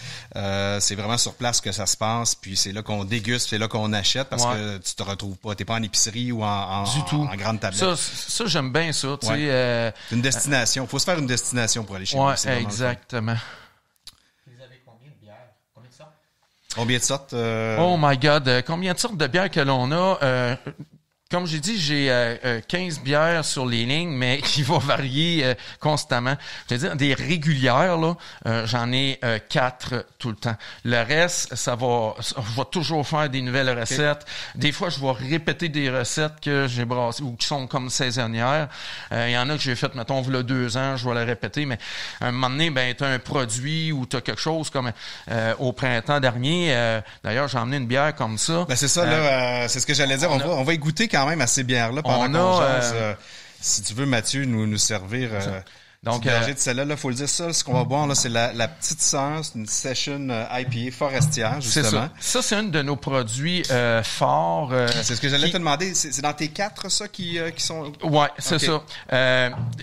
C'est vraiment sur place que ça se passe, puis c'est là qu'on déguste, c'est là qu'on achète, parce que tu te retrouves pas, t'es pas en épicerie ou en grande tablette. Ça j'aime bien ça, tu sais. C'est une destination. Faut se faire une destination pour aller chez nous. Ouais, exactement. Combien de sortes? Oh my God! Combien de sortes de bières que l'on a? comme j'ai dit, j'ai 15 bières sur les lignes, mais qui vont varier constamment. Je veux dire, des régulières, là, j'en ai 4 tout le temps. Le reste, je vais toujours faire des nouvelles recettes. Des fois, je vais répéter des recettes que j'ai brassées ou qui sont comme saisonnières. Il y en a que j'ai fait, mettons, il y a 2 ans, je vais les répéter, mais à un moment donné, ben, t'as un produit ou t'as quelque chose comme au printemps dernier. D'ailleurs, j'ai emmené une bière comme ça. Ben, c'est ça, là, c'est ce que j'allais dire. On va y goûter quand même à ces bières-là pendant qu'on jase. Si tu veux, Mathieu, nous servir donc de celle-là, il faut le dire ça. Ce qu'on va boire, là, c'est la petite sœur, c'est une session IPA forestière, justement. C'est ça, c'est un de nos produits forts. C'est ce que j'allais te demander. C'est dans tes 4, ça, qui sont... Ouais, c'est ça.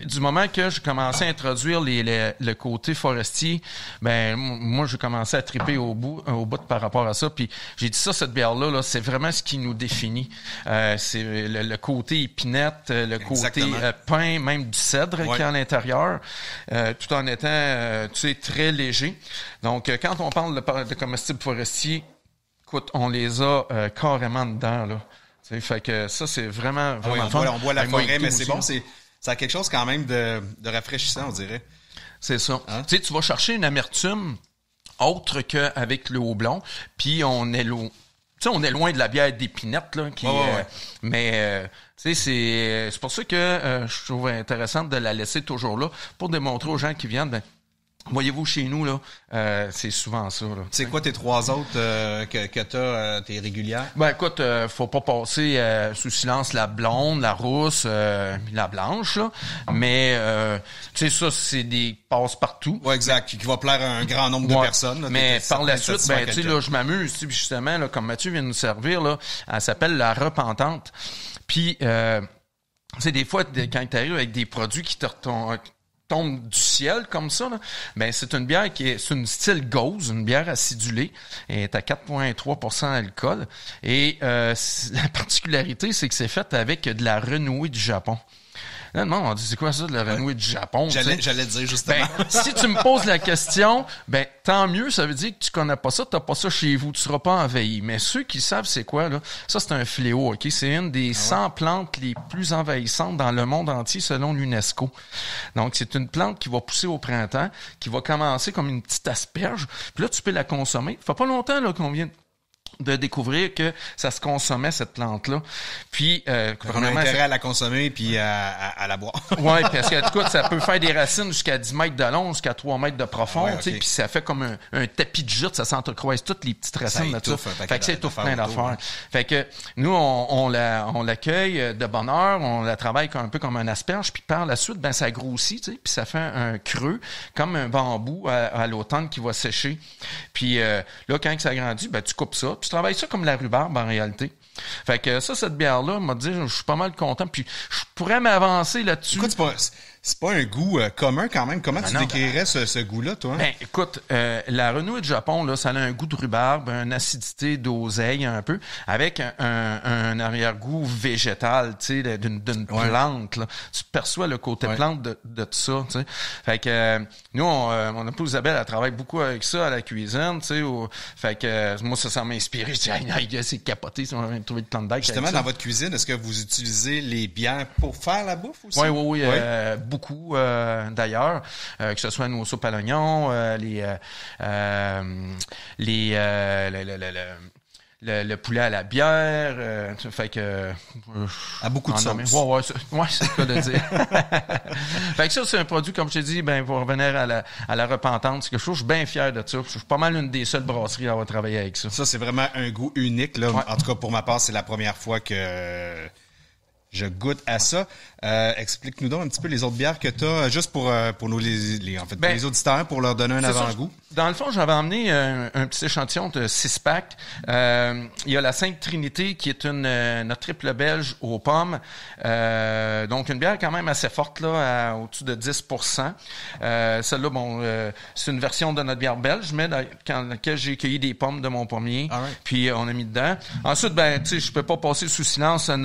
Du moment que j'ai commencé à introduire le côté forestier, ben moi, j'ai commencé à triper au bout par rapport à ça. Puis j'ai dit ça, cette bière-là, là, c'est vraiment ce qui nous définit. C'est le côté épinette, le côté pain, même du cèdre qui est à l'intérieur. Tout en étant très léger. Donc, quand on parle de comestibles forestiers, écoute, on les a carrément dedans, là. Fait que ça, c'est vraiment fun. On voit la forêt, mais c'est bon, ça a quelque chose quand même de rafraîchissant, on dirait. C'est ça. Hein? Tu sais, tu vas chercher une amertume autre qu'avec le houblon, puis on est loin. Tu sais, on est loin de la bière d'épinette, là, mais tu sais, c'est pour ça que je trouve intéressant de la laisser toujours là, pour démontrer aux gens qui viennent, ben, voyez-vous, chez nous, là, c'est souvent ça, là. C'est quoi tes 3 autres que t'as, tes régulières? Ben, écoute, faut pas passer sous silence la blonde, la rousse, la blanche, là. Mais, tu sais, ça, c'est des passe-partout. Ouais, exact. Qui va plaire à un grand nombre de personnes. Là, mais par la suite, ben, tu sais, là, je m'amuse, justement, là, comme Mathieu vient de nous servir, là, elle s'appelle la Repentante. Puis, tu sais, des fois, quand tu arrives avec des produits qui te tombe du ciel comme ça, là, ben c'est une bière c'est une style Gose, une bière acidulée, elle est à 4,3% d'alcool et la particularité, c'est que c'est fait avec de la renouée du Japon. Là, non, on dit, c'est quoi ça, de la renouée du Japon? J'allais dire, justement. Ben, si tu me poses la question, ben, tant mieux, ça veut dire que tu connais pas ça, t'as pas ça chez vous, tu seras pas envahi. Mais ceux qui savent c'est quoi, là, ça, c'est un fléau, OK? C'est une des 100 plantes les plus envahissantes dans le monde entier, selon l'UNESCO. Donc, c'est une plante qui va pousser au printemps, qui va commencer comme une petite asperge, puis là, tu peux la consommer. Ça fait pas longtemps, là, qu'on vient de découvrir que ça se consommait, cette plante-là. Puis, on a intérêt à la consommer puis à la boire. Ouais, parce que, écoute, ça peut faire des racines jusqu'à 10 mètres de long, jusqu'à 3 mètres de profond, tu sais, puis ça fait comme un tapis de jute, ça s'entrecroise toutes les petites racines de ça. Fait que ça étouffe plein d'affaires. Fait que, nous, on l'accueille de bonne heure, on la travaille un peu comme un asperge, puis par la suite, ben, ça grossit, tu sais, puis ça fait un creux, comme un bambou à l'automne qui va sécher. Puis, là, quand ça grandit, ben, tu coupes ça, tu travailles ça comme la rhubarbe, en réalité. Fait que ça, cette bière-là, m'a dit, je suis pas mal content, puis je pourrais m'avancer là-dessus. Écoute, c'est pas un goût commun quand même. Comment tu décrirais ce goût-là, toi? Ben, écoute, la renouée du Japon, là, ça a un goût de rhubarbe, une acidité d'oseille un peu, avec un arrière-goût végétal, tu sais, d'une plante, là. Tu perçois le côté plante de tout ça, tu sais. Fait que, nous, mon épouse Isabelle, elle travaille beaucoup avec ça à la cuisine, tu sais. Fait que, moi, ça m'a inspiré. Je dis, c'est capoté, on va trouver de plantes d'ail. Justement, dans votre cuisine, est-ce que vous utilisez les bières pour faire la bouffe aussi? Oui. Beaucoup d'ailleurs, que ce soit nos soupes à l'oignon, le poulet à la bière, fait que à beaucoup de sauces. Ouais, c'est le cas de dire. Fait que ça, c'est un produit, comme je t'ai dit, ben pour revenir à la repentante, c'est quelque chose, je suis bien fier de ça. Je suis pas mal une des seules brasseries à avoir travaillé avec ça. Ça, c'est vraiment un goût unique, là. Ouais. En tout cas, pour ma part, c'est la première fois que je goûte à ça. Explique-nous donc un petit peu les autres bières que tu as, juste pour nous pour les auditeurs, pour leur donner un avant-goût. Dans le fond, j'avais emmené un petit échantillon de 6-pack. Il y a la Sainte Trinité, qui est notre triple belge aux pommes. Donc, une bière quand même assez forte, là, au-dessus de 10%. Celle-là, bon, c'est une version de notre bière belge, mais dans laquelle j'ai cueilli des pommes de mon pommier. Puis, on a mis dedans. Ensuite, ben, tu sais, je peux pas passer sous silence une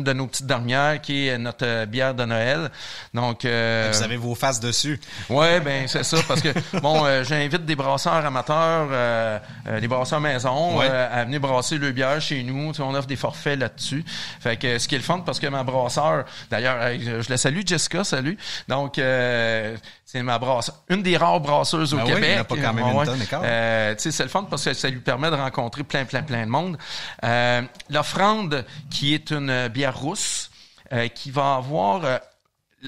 de nos petites dernières, qui est notre bière de Noël. Donc, vous avez vos faces dessus. Ouais, ben, c'est ça, parce que, bon, j'invite des brasseurs amateurs, des brasseurs maison, à venir brasser le bière chez nous. Tu sais, on offre des forfaits là-dessus. Fait que ce qui est le fun, parce que ma brasseur, d'ailleurs, je la salue, Jessica, salut. Donc, c'est ma brasseur, une des rares brasseuses au Québec. Oui, il n'y a pas quand même une tonne d'écart. Tu sais, c'est le fun parce que ça lui permet de rencontrer plein de monde. L'Offrande, qui est une bière rousse, qui va avoir...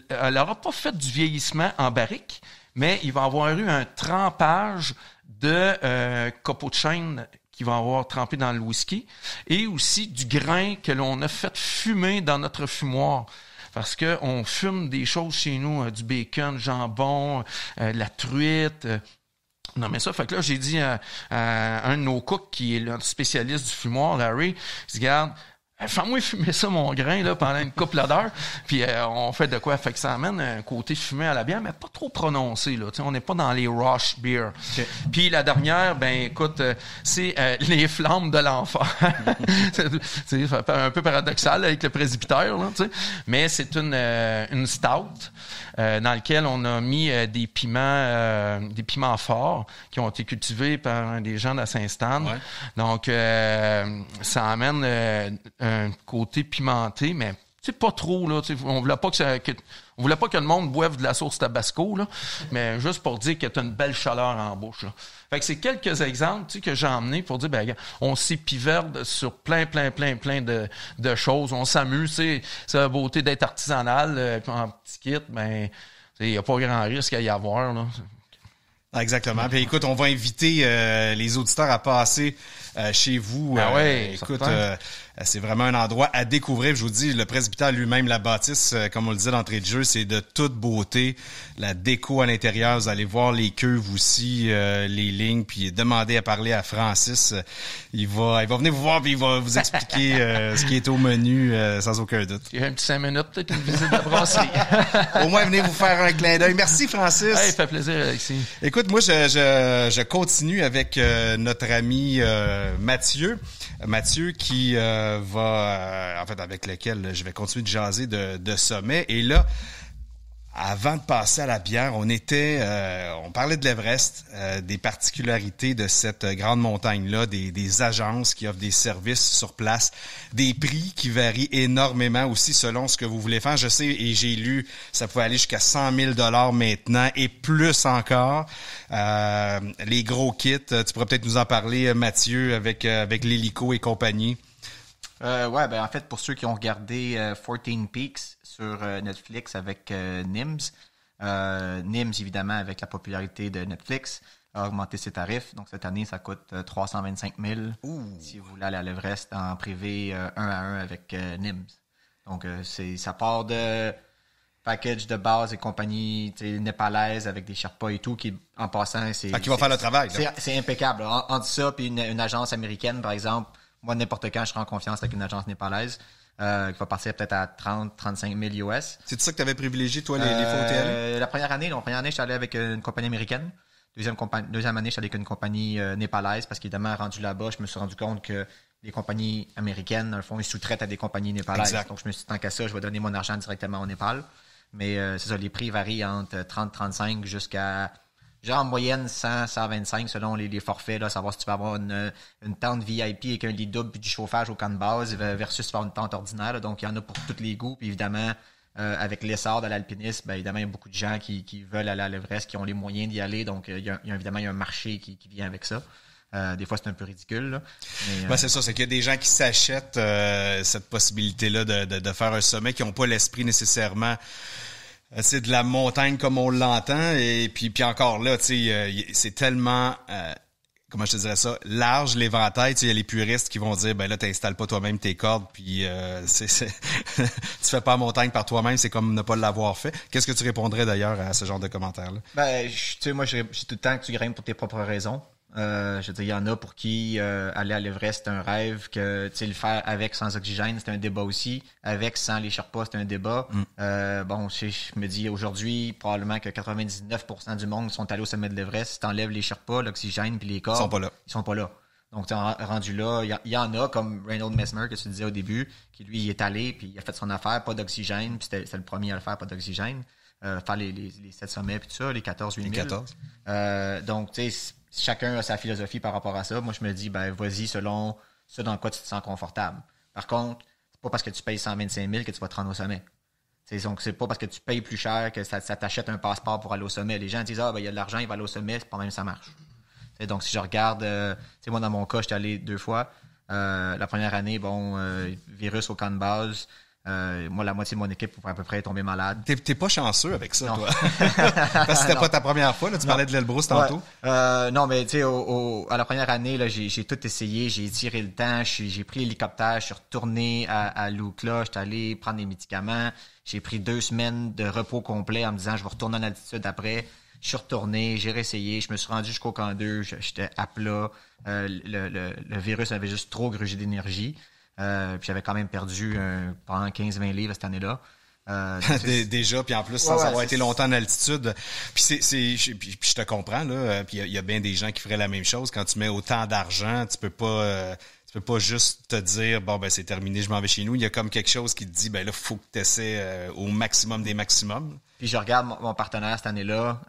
elle n'aura pas fait du vieillissement en barrique, mais il va avoir eu un trempage de copeaux de chêne qui va avoir trempé dans le whisky et aussi du grain que l'on a fait fumer dans notre fumoir. Parce que on fume des choses chez nous, du bacon, jambon, la truite... non, mais ça, fait que là, j'ai dit à un de nos cooks qui est le spécialiste du fumoir, Larry, il dit, regarde, fais-moi fumer ça, mon grain, là, pendant une couple d'heures. Puis on fait de quoi? Fait que ça amène un côté fumé à la bière, mais pas trop prononcé, là. T'sais, on n'est pas dans les rush beer. Okay. Puis la dernière, ben écoute, c'est les flammes de l'enfer. C'est un peu paradoxal avec le presbytère, là, t'sais. Mais c'est une stout dans laquelle on a mis des piments forts qui ont été cultivés par des gens de Saint-Stan. Ouais. Donc, ça amène un côté pimenté, mais c'est pas trop, là. On voulait pas on voulait pas que le monde boive de la sauce tabasco, là, mais juste pour dire que tu as une belle chaleur en bouche, là. Fait que c'est quelques exemples, que j'ai emmenés pour dire, ben, on s'épiverge sur plein de choses. On s'amuse, c'est la beauté d'être artisanal, puis en petit kit, ben, il n'y a pas grand risque à y avoir, là. Exactement. Puis écoute, on va inviter les auditeurs à passer chez vous. Écoute, c'est vraiment un endroit à découvrir. Je vous dis, le presbytère lui-même, la bâtisse, comme on le disait d'entrée de jeu, c'est de toute beauté. La déco à l'intérieur, vous allez voir les cuves aussi, les lignes, puis demandez à parler à Francis. Il va venir vous voir puis il va vous expliquer ce qui est au menu sans aucun doute. Il y a un petit 5 minutes, peut-être une visite de brasserie. Au moins, venez vous faire un clin d'œil. Merci, Francis. Hey, ça fait plaisir, Alexis. Écoute, moi, je continue avec notre ami Mathieu. Mathieu qui va, en fait, avec lequel je vais continuer de jaser de sommet. Et là, avant de passer à la bière, on parlait de l'Everest, des particularités de cette grande montagne-là, des agences qui offrent des services sur place, des prix qui varient énormément aussi selon ce que vous voulez faire. Je sais, et j'ai lu, ça pouvait aller jusqu'à 100 000 $ maintenant et plus encore. Les gros kits, tu pourrais peut-être nous en parler, Mathieu, avec l'hélico et compagnie. En fait, pour ceux qui ont regardé 14 Peaks sur Netflix avec Nims, évidemment, avec la popularité de Netflix, a augmenté ses tarifs. Donc, cette année, ça coûte 325 000 si vous voulez aller à l'Everest en privé 1 à 1 avec Nims. Donc, ça part de package de base et compagnie népalaise avec des Sherpas et tout, qui, en passant, qui va faire le travail. C'est impeccable. Entre ça et une agence américaine, par exemple, moi, n'importe quand, je serai en confiance avec une agence népalaise qui va partir peut-être à 30-35 000 US. C'est ça que tu avais privilégié, toi, les fois où t'es allé? La première année, je suis allé avec une compagnie américaine. Deuxième année, je suis allé avec une compagnie népalaise parce qu'évidemment, rendu là-bas, je me suis rendu compte que les compagnies américaines, dans le fond, ils sous-traitent à des compagnies népalaises. Exact. Donc, je me suis dit, tant qu'à ça, je vais donner mon argent directement au Népal. Mais c'est ça, les prix varient entre 30-35 jusqu'à... genre en moyenne 100-125 selon les forfaits, là, savoir si tu vas avoir une tente VIP avec un lit double puis du chauffage au camp de base versus faire une tente ordinaire. Là. Donc, il y en a pour tous les goûts. Puis évidemment, avec l'essor de l'alpinisme, ben, évidemment, il y a beaucoup de gens qui veulent aller à l'Everest, qui ont les moyens d'y aller. Donc, évidemment, il y a un marché qui vient avec ça. Des fois, c'est un peu ridicule. Là. Mais, c'est ça, c'est qu'il y a des gens qui s'achètent cette possibilité-là de faire un sommet, qui n'ont pas l'esprit nécessairement... c'est de la montagne comme on l'entend, et puis encore là, tu sais, c'est tellement, comment je te dirais ça, large l'éventail. Tu sais, il y a les puristes qui vont dire, ben là, t'installes pas toi-même tes cordes, puis tu fais pas la montagne par toi-même, c'est comme ne pas l'avoir fait. Qu'est-ce que tu répondrais d'ailleurs à ce genre de commentaires-là? Ben, tu sais, moi, je dis tout le temps que tu grimpes pour tes propres raisons. Je veux dire, il y en a pour qui aller à l'Everest, c'est un rêve, que tu sais, le faire avec sans oxygène, c'est un débat aussi. Avec, sans les Sherpas, c'est un débat. Je me dis aujourd'hui, probablement que 99% du monde sont allés au sommet de l'Everest. Si t'enlèves les Sherpas, l'oxygène puis les corps, ils sont pas là. Donc, rendu là, il y en a, comme Reynold Messmer, que tu disais au début, qui lui, il est allé, puis il a fait son affaire, pas d'oxygène, puis c'était le premier à le faire, pas d'oxygène. faire les 7 sommets puis tout ça, les 14, 8000. Les 14. Donc, tu sais, chacun a sa philosophie par rapport à ça. Moi, je me dis, ben, vas-y selon ce dans quoi tu te sens confortable. Par contre, c'est pas parce que tu payes 125 000 que tu vas te rendre au sommet. Donc, c'est pas parce que tu payes plus cher que ça t'achète un passeport pour aller au sommet. Les gens disent, il y a de l'argent, il va aller au sommet, c'est pas même ça marche. Donc, si je regarde, moi, dans mon cas, j'étais allé 2 fois. La première année, virus au camp de base. Moi, la moitié de mon équipe pourrait à peu près tomber malade. T'es pas chanceux avec ça, non. toi. Parce que c'était pas ta première fois, là. Tu parlais de l'Elbrus tantôt. Ouais. Non, mais tu sais, à la première année, là, j'ai tout essayé. J'ai tiré le temps. J'ai pris l'hélicoptère. Je suis retourné à Lukla. J'étais allé prendre des médicaments. J'ai pris 2 semaines de repos complet en me disant, je vais retourner en altitude après. Je suis retourné, j'ai réessayé, je me suis rendu jusqu'au camp 2, j'étais à plat. Le virus avait juste trop grugé d'énergie. Puis j'avais quand même perdu pendant 15-20 livres cette année-là. Déjà, puis en plus, sans avoir été longtemps en altitude. Puis puis je te comprends, là. Puis il y a bien des gens qui feraient la même chose. Quand tu mets autant d'argent, tu peux pas juste te dire, c'est terminé, je m'en vais chez nous. Il y a comme quelque chose qui te dit, là, faut que tu essaies au maximum des maximums. Puis je regarde mon partenaire cette année-là,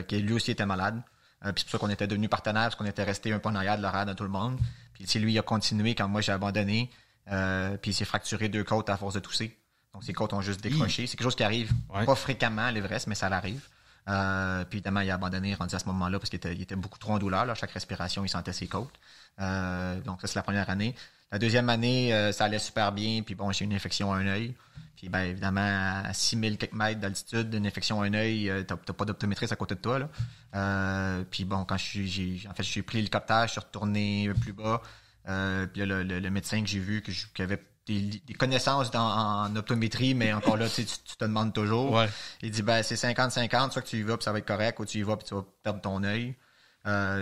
qui lui aussi était malade. Puis c'est pour ça qu'on était devenus partenaires, parce qu'on était restés un peu en arrière de l'horaire de tout le monde. Puis lui, il a continué quand moi j'ai abandonné. Puis il s'est fracturé 2 côtes à force de tousser. Donc ses côtes ont juste décroché. C'est quelque chose qui arrive pas fréquemment à l'Everest, mais ça l'arrive. Puis évidemment, il a abandonné, rendu à ce moment-là, parce qu'il était beaucoup trop en douleur. Là. Chaque respiration, il sentait ses côtes. Donc ça, c'est la première année. La deuxième année, ça allait super bien. Puis j'ai eu une infection à un œil. Puis évidemment, à 6000 quelques mètres d'altitude, une infection à un œil, t'as pas d'optométriste à côté de toi. Là. Puis quand j'ai pris l'hélicoptère, je suis retourné plus bas. Puis le médecin que j'ai vu, qui avait des connaissances en optométrie, mais encore là, tu te demandes toujours. Ouais. Il dit, c'est 50-50, soit que tu y vas puis ça va être correct, ou tu y vas puis tu vas perdre ton œil.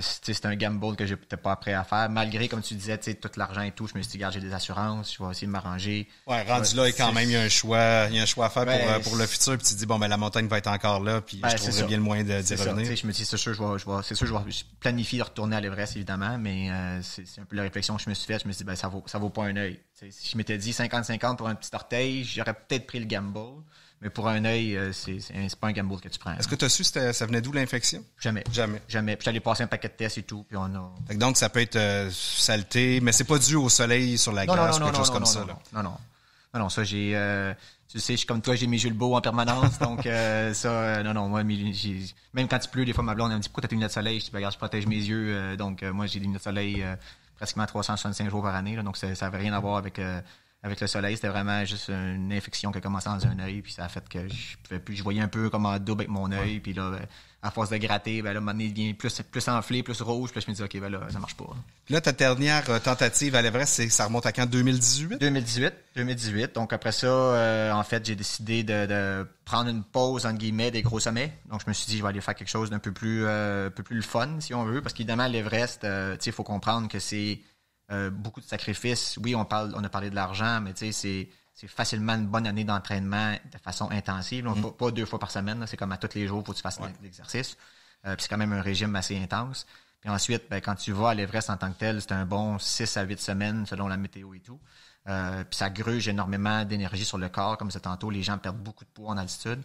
C'est un gamble que j'étais pas prêt à faire. Malgré, comme tu disais, tout l'argent et tout, je me suis dit, regarde, j'ai des assurances, je vais essayer de m'arranger. Ouais, rendu là, quand même, il y a un choix à faire pour le futur, puis tu te dis, la montagne va être encore là, puis je trouverai bien le moyen d'y revenir. Je me dis, c'est sûr, je vais planifier de retourner à l'Everest, évidemment, mais c'est un peu la réflexion que je me suis faite. Je me suis dit, ça vaut pas un œil. Si je m'étais dit 50-50 pour un petit orteil, j'aurais peut-être pris le gamble. Mais pour un œil, c'est pas un gamble que tu prends. Est-ce que tu as su ça venait d'où l'infection? Jamais. Puis j'allais passer un paquet de tests et tout, puis on a... Donc ça peut être saleté, mais c'est pas dû au soleil sur la glace ou quelque chose comme ça. Non, ça j'ai... tu sais, je suis comme toi, j'ai mes Jules Beau en permanence, donc moi, même quand il pleut, des fois ma blonde elle me dit, pourquoi t'as tes lunettes de soleil? Je dis, regarde, je protège mes yeux, donc moi j'ai des lunettes de soleil pratiquement 365 jours par année, là, donc ça n'avait rien à voir avec le soleil. C'était vraiment juste une infection qui a commencé dans un œil, puis ça a fait que je pouvais plus. Je voyais un peu comme en double avec mon œil, puis là, à force de gratter, là, à un moment donné, il devient plus enflé, plus rouge, puis là, je me dis, OK, là, ça marche pas. Là, ta dernière tentative à l'Everest, ça remonte à quand? 2018? 2018. Donc, après ça, en fait, j'ai décidé de prendre une pause, entre guillemets, des gros sommets. Donc, je me suis dit, je vais aller faire quelque chose d'un peu plus le fun, si on veut, parce qu'évidemment, l'Everest, il faut comprendre que c'est beaucoup de sacrifices. Oui, on a parlé de l'argent, mais c'est facilement une bonne année d'entraînement de façon intensive. Donc, pas 2 fois par semaine, là, c'est comme à tous les jours, il faut que tu fasses de l'exercice. Puis c'est quand même un régime assez intense. Puis ensuite, quand tu vas à l'Everest en tant que tel, c'est un bon 6 à 8 semaines selon la météo et tout. Puis ça gruge énormément d'énergie sur le corps. Comme c'est tantôt, les gens perdent beaucoup de poids en altitude.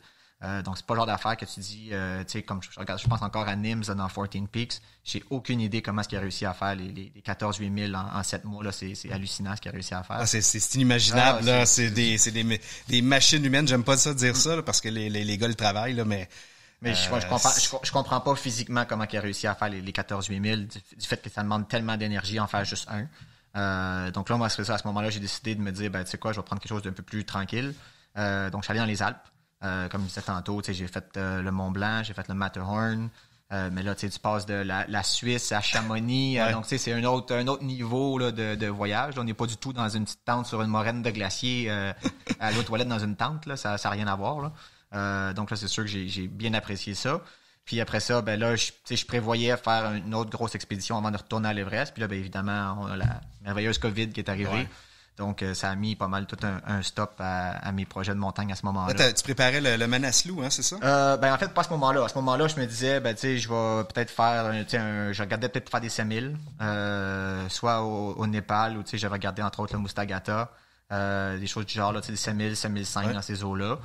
Donc, c'est pas le genre d'affaire que tu dis, tu sais, comme je pense encore à Nims dans 14 Peaks. J'ai aucune idée comment est-ce qu'il a réussi à faire les 14-8 000 en 7 mois. Là, c'est hallucinant ce qu'il a réussi à faire. C'est inimaginable. Là. C'est des machines humaines. J'aime pas ça dire ça, là, parce que les gars le travaillent, là, mais je comprends pas physiquement comment il a réussi à faire les 14-8 000 du fait que ça demande tellement d'énergie en faire juste un. Donc là, moi, à ce moment-là, j'ai décidé de me dire, tu sais quoi, je vais prendre quelque chose d'un peu plus tranquille. Donc, je suis allé dans les Alpes. Comme je disais tantôt, j'ai fait le Mont Blanc, j'ai fait le Matterhorn. Mais là, tu passes de la Suisse à Chamonix. Donc, c'est un autre niveau là, de voyage. On n'est pas du tout dans une petite tente sur une moraine de glacier à l'eau toilette dans une tente. Là. Ça n'a rien à voir. Là. Donc là, c'est sûr que j'ai bien apprécié ça. Puis après ça, là, je prévoyais faire une autre grosse expédition avant de retourner à l'Everest. Puis là, évidemment, on a la merveilleuse COVID qui est arrivée. Ouais. Donc, ça a mis pas mal tout un stop à mes projets de montagne à ce moment-là. Là, tu préparais le Manaslu, hein, c'est ça? En fait, pas à ce moment-là. À ce moment-là, je me disais, je vais peut-être faire, je regardais peut-être faire des 5000, soit au Népal, ou j'avais regardé entre autres le Mustagata, des choses du genre, des 5000, 5005 dans ces eaux-là.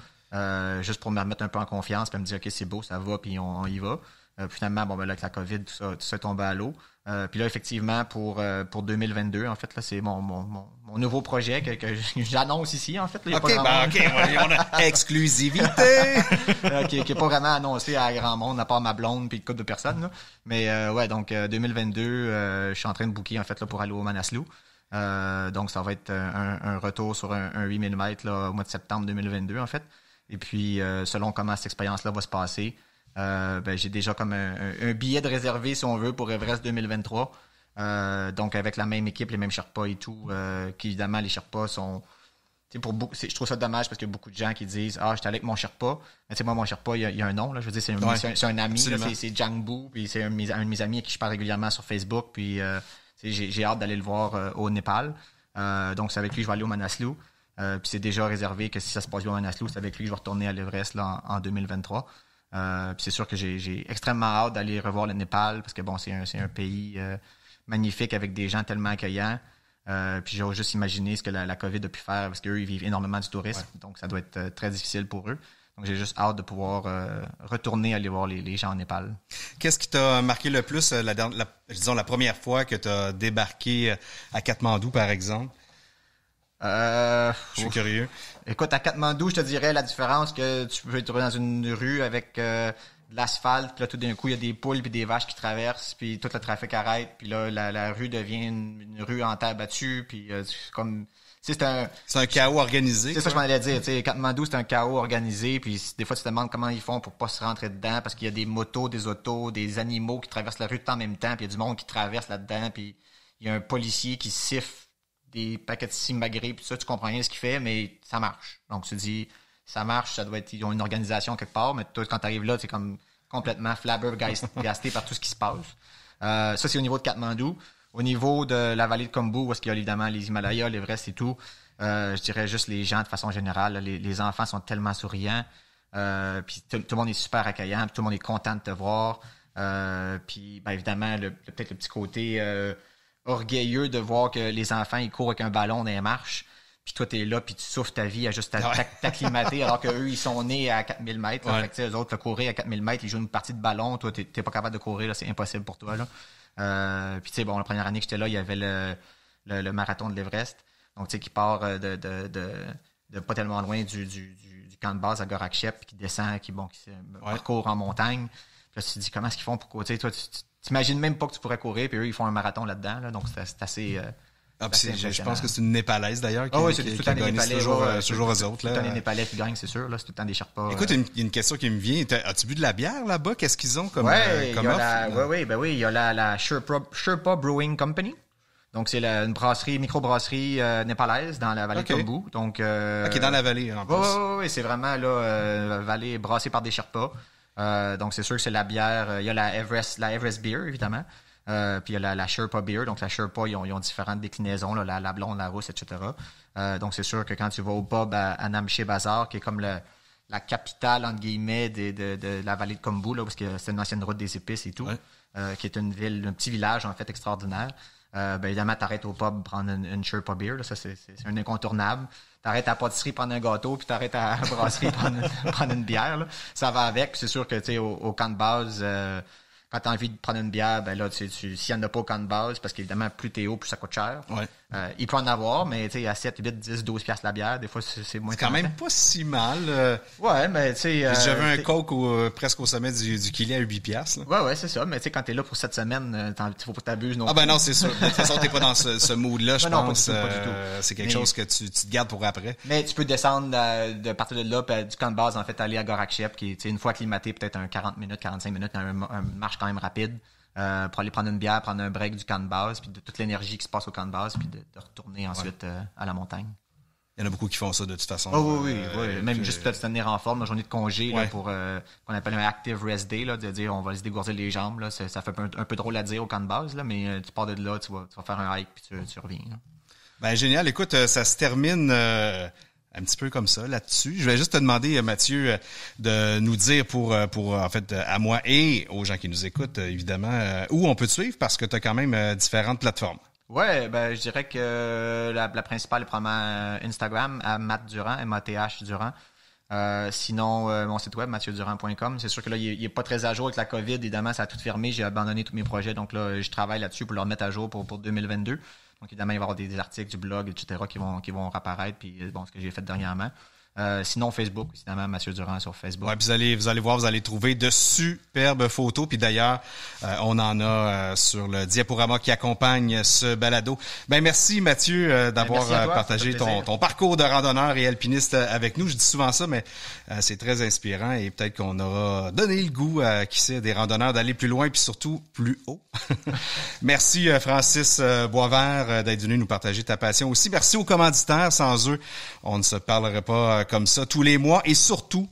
juste pour me remettre un peu en confiance, puis me dire, OK, c'est beau, ça va, puis on y va. Finalement, bon, ben là, avec la COVID, tout ça est tombé à l'eau. Puis là, effectivement, pour 2022, en fait, là, c'est mon nouveau projet que j'annonce ici, en fait. Là, OK, on a exclusivité! qui est pas vraiment annoncé à grand monde, à part ma blonde puis une couple de personnes, là. Mais ouais, donc 2022, je suis en train de booker, en fait, là, pour aller au Manaslu. Donc, ça va être un retour sur un 8 mm là, au mois de septembre 2022, en fait. Et puis, selon comment cette expérience-là va se passer, j'ai déjà comme un billet de réservé, si on veut, pour Everest 2023. Donc, avec la même équipe, les mêmes Sherpas et tout, qu'évidemment, les Sherpas sont... je trouve ça dommage parce qu'il y a beaucoup de gens qui disent « Ah, j'étais allé avec mon Sherpa. » Mais moi, mon Sherpa, il y a un nom. Là, je veux dire, c'est un ami. Là, c'est Jangbu. Puis c'est un de mes amis à qui je parle régulièrement sur Facebook. Puis j'ai hâte d'aller le voir au Népal. Donc, c'est avec lui que je vais aller au Manaslu. Puis c'est déjà réservé que si ça se passe bien au Manaslu, c'est avec lui que je vais retourner à l'Everest là, en 2023. Puis c'est sûr que j'ai extrêmement hâte d'aller revoir le Népal parce que bon, c'est un pays magnifique avec des gens tellement accueillants. Puis j'ai juste imaginé ce que la COVID a pu faire parce qu'eux, ils vivent énormément du tourisme. Ouais. Donc, ça doit être très difficile pour eux. Donc, j'ai juste hâte de pouvoir retourner aller voir les gens au Népal. Qu'est-ce qui t'a marqué le plus, disons, la première fois que tu as débarqué à Katmandou, par exemple? Je suis curieux. Écoute, à Katmandou, je te dirais la différence que tu peux te trouver dans une rue avec de l'asphalte, puis là, tout d'un coup, il y a des poules puis des vaches qui traversent, puis tout le trafic arrête, puis là, la rue devient une rue en terre battue, puis comme... C'est un chaos organisé. C'est ça que je m'en allais dire. T'sais, Katmandou, c'est un chaos organisé, puis des fois, tu te demandes comment ils font pour pas se rentrer dedans, parce qu'il y a des motos, des autos, des animaux qui traversent la rue tout en même temps, puis il y a du monde qui traverse là-dedans, puis il y a un policier qui siffle des paquets de simagrées, puis ça, tu comprends rien ce qu'il fait, mais ça marche. Donc, tu te dis, ça marche, ça doit être, ils ont une organisation quelque part, mais toi, quand tu arrives là, tu es comme complètement flabbergasté par tout ce qui se passe. Ça, c'est au niveau de Katmandou. Au niveau de la vallée de Khumbu, où est-ce qu'il y a évidemment les Himalayas, l'Everest et tout, je dirais juste les gens de façon générale. Là, les enfants sont tellement souriants, puis tout le monde est super accueillant, puis tout le monde est content de te voir. Puis, ben, évidemment, peut-être le petit côté... orgueilleux de voir que les enfants ils courent avec un ballon dans les marches, puis toi t'es là, puis tu souffres ta vie à juste t'acclimater, alors qu'eux ils sont nés à 4000 mètres. Là, fait que, eux autres, courir à 4000 mètres, ils jouent une partie de ballon, toi t'es pas capable de courir, là, c'est impossible pour toi. Là. Puis tu sais, bon, la première année que j'étais là, il y avait le marathon de l'Everest, donc tu sais, qui part de pas tellement loin du camp de base à Gorakchep, qui descend, qui parcourt en montagne. Puis là, tu te dis comment est-ce qu'ils font pour courir, toi t'imagines même pas que tu pourrais courir, puis eux, ils font un marathon là-dedans. Là, donc, c'est assez... je pense que c'est une Népalaise, d'ailleurs, qui c'est tout le temps des Népalais. Toujours eux autres. C'est tout le temps des Népalais qui gagnent, c'est sûr. Là, c'est tout le temps des Sherpas. Écoute, il y a une question qui me vient. As-tu bu de la bière là-bas? Qu'est-ce qu'ils ont comme offre? Oui, il y a la Sherpa Brewing Company. Donc, c'est une brasserie, microbrasserie népalaise dans la vallée de Khumbu. Donc, dans la vallée, en plus. Oui, c'est vraiment la vallée brassée par des Sherpas. Donc, c'est sûr que c'est la bière. Il y a la Everest Beer, évidemment. Puis il y a la Sherpa Beer. Donc, la Sherpa, ils ont différentes déclinaisons, là, la blonde, la rousse, etc. Donc, c'est sûr que quand tu vas au pub à Namche Bazar, qui est comme la capitale, entre guillemets, de la vallée de Khumbu, là, parce que c'est une ancienne route des épices et tout, qui est un petit village, en fait, extraordinaire. Évidemment, t'arrêtes au pub prendre une Sherpa Beer. Là, ça, c'est un incontournable. T'arrêtes à la pâtisserie prendre un gâteau, puis t'arrêtes à la brasserie prendre une bière. Là. Ça va avec. Puis c'est sûr que, tu sais, au camp de base, quand t'as envie de prendre une bière, ben là, s'il y en a pas au camp de base, parce qu'évidemment, plus t'es haut, plus ça coûte cher. Ouais. Il peut en avoir, mais tu sais, à 7, 8, 10, 12 piastres la bière, des fois, c'est moins. C'est quand même pas si mal. Ouais, mais tu sais... J'avais un Coke presque au sommet du Kili à 8 piastres. Ouais, c'est ça. Mais tu sais, quand t'es là pour cette semaine, faut pas t'abuser non plus. Ah ben non, c'est sûr. De toute façon, t'es pas dans ce mood-là, je pense. Pas du tout. C'est quelque chose que tu te gardes pour après. Mais tu peux descendre de partir de là, puis du camp de base, en fait, aller à Gorakchep, qui est, une fois acclimaté, peut-être un 40 minutes, 45 minutes, un marche quand même rapide. Pour aller prendre une bière, prendre un break du camp de base, puis de toute l'énergie qui se passe au camp de base, puis de retourner ensuite à la montagne. Il y en a beaucoup qui font ça de toute façon. Oui. Même juste peut-être se tenir en forme, une journée de congé là, pour qu'on appelle un active rest day, là, de dire on va se dégourdir les jambes. Là. Ça fait un peu drôle à dire au camp de base, là, mais tu pars de là, tu vas faire un hike, puis tu reviens. Là. Ben génial. Écoute, ça se termine... un petit peu comme ça là-dessus. Je vais juste te demander, Mathieu, de nous dire pour en fait à moi et aux gens qui nous écoutent, évidemment, où on peut te suivre parce que tu as quand même différentes plateformes. Ouais, je dirais que la principale est probablement Instagram à Matt Durand, MATH Durand. Sinon, mon site web, MathieuDurand.com. C'est sûr que là, il est pas très à jour avec la COVID. Évidemment, ça a tout fermé. J'ai abandonné tous mes projets. Donc là, je travaille là-dessus pour le remettre à jour pour 2022. Donc évidemment, il va y avoir des articles, du blog, etc. qui vont réapparaître. Puis ce que j'ai fait dernièrement. Sinon, Facebook, évidemment, Mathieu Durand sur Facebook. Ouais, puis vous allez voir, vous allez trouver de superbes photos. Puis d'ailleurs, on en a sur le diaporama qui accompagne ce balado. Ben merci Mathieu d'avoir partagé ton parcours de randonneur et alpiniste avec nous. Je dis souvent ça, mais c'est très inspirant et peut-être qu'on aura donné le goût à qui sait des randonneurs d'aller plus loin puis surtout plus haut. Merci Francis Boisvert d'être venu nous partager ta passion aussi. Merci aux commanditaires. Sans eux, on ne se parlerait pas comme ça tous les mois. Et surtout,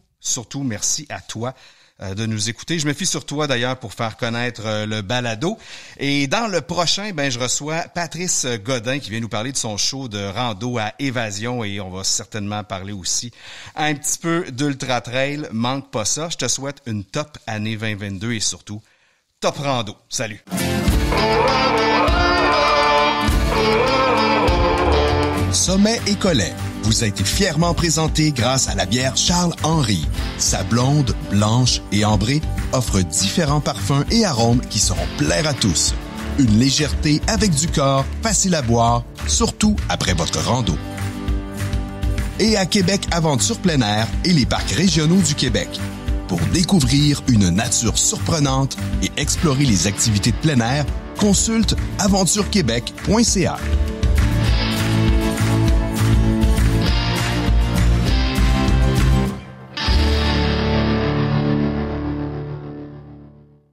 merci à toi de nous écouter. Je me fie sur toi d'ailleurs pour faire connaître le balado. Et dans le prochain, je reçois Patrice Godin qui vient nous parler de son show de rando à Évasion et on va certainement parler aussi un petit peu d'Ultra Trail. Manque pas ça. Je te souhaite une top année 2022 et surtout top rando. Salut! Sommet et Collet vous a été fièrement présenté grâce à la bière Charles Henry. Sa blonde, blanche et ambrée offre différents parfums et arômes qui sauront plaire à tous. Une légèreté avec du corps, facile à boire, surtout après votre rando. Et à Québec Aventure plein air et les parcs régionaux du Québec. Pour découvrir une nature surprenante et explorer les activités de plein air, consulte aventurequebec.ca.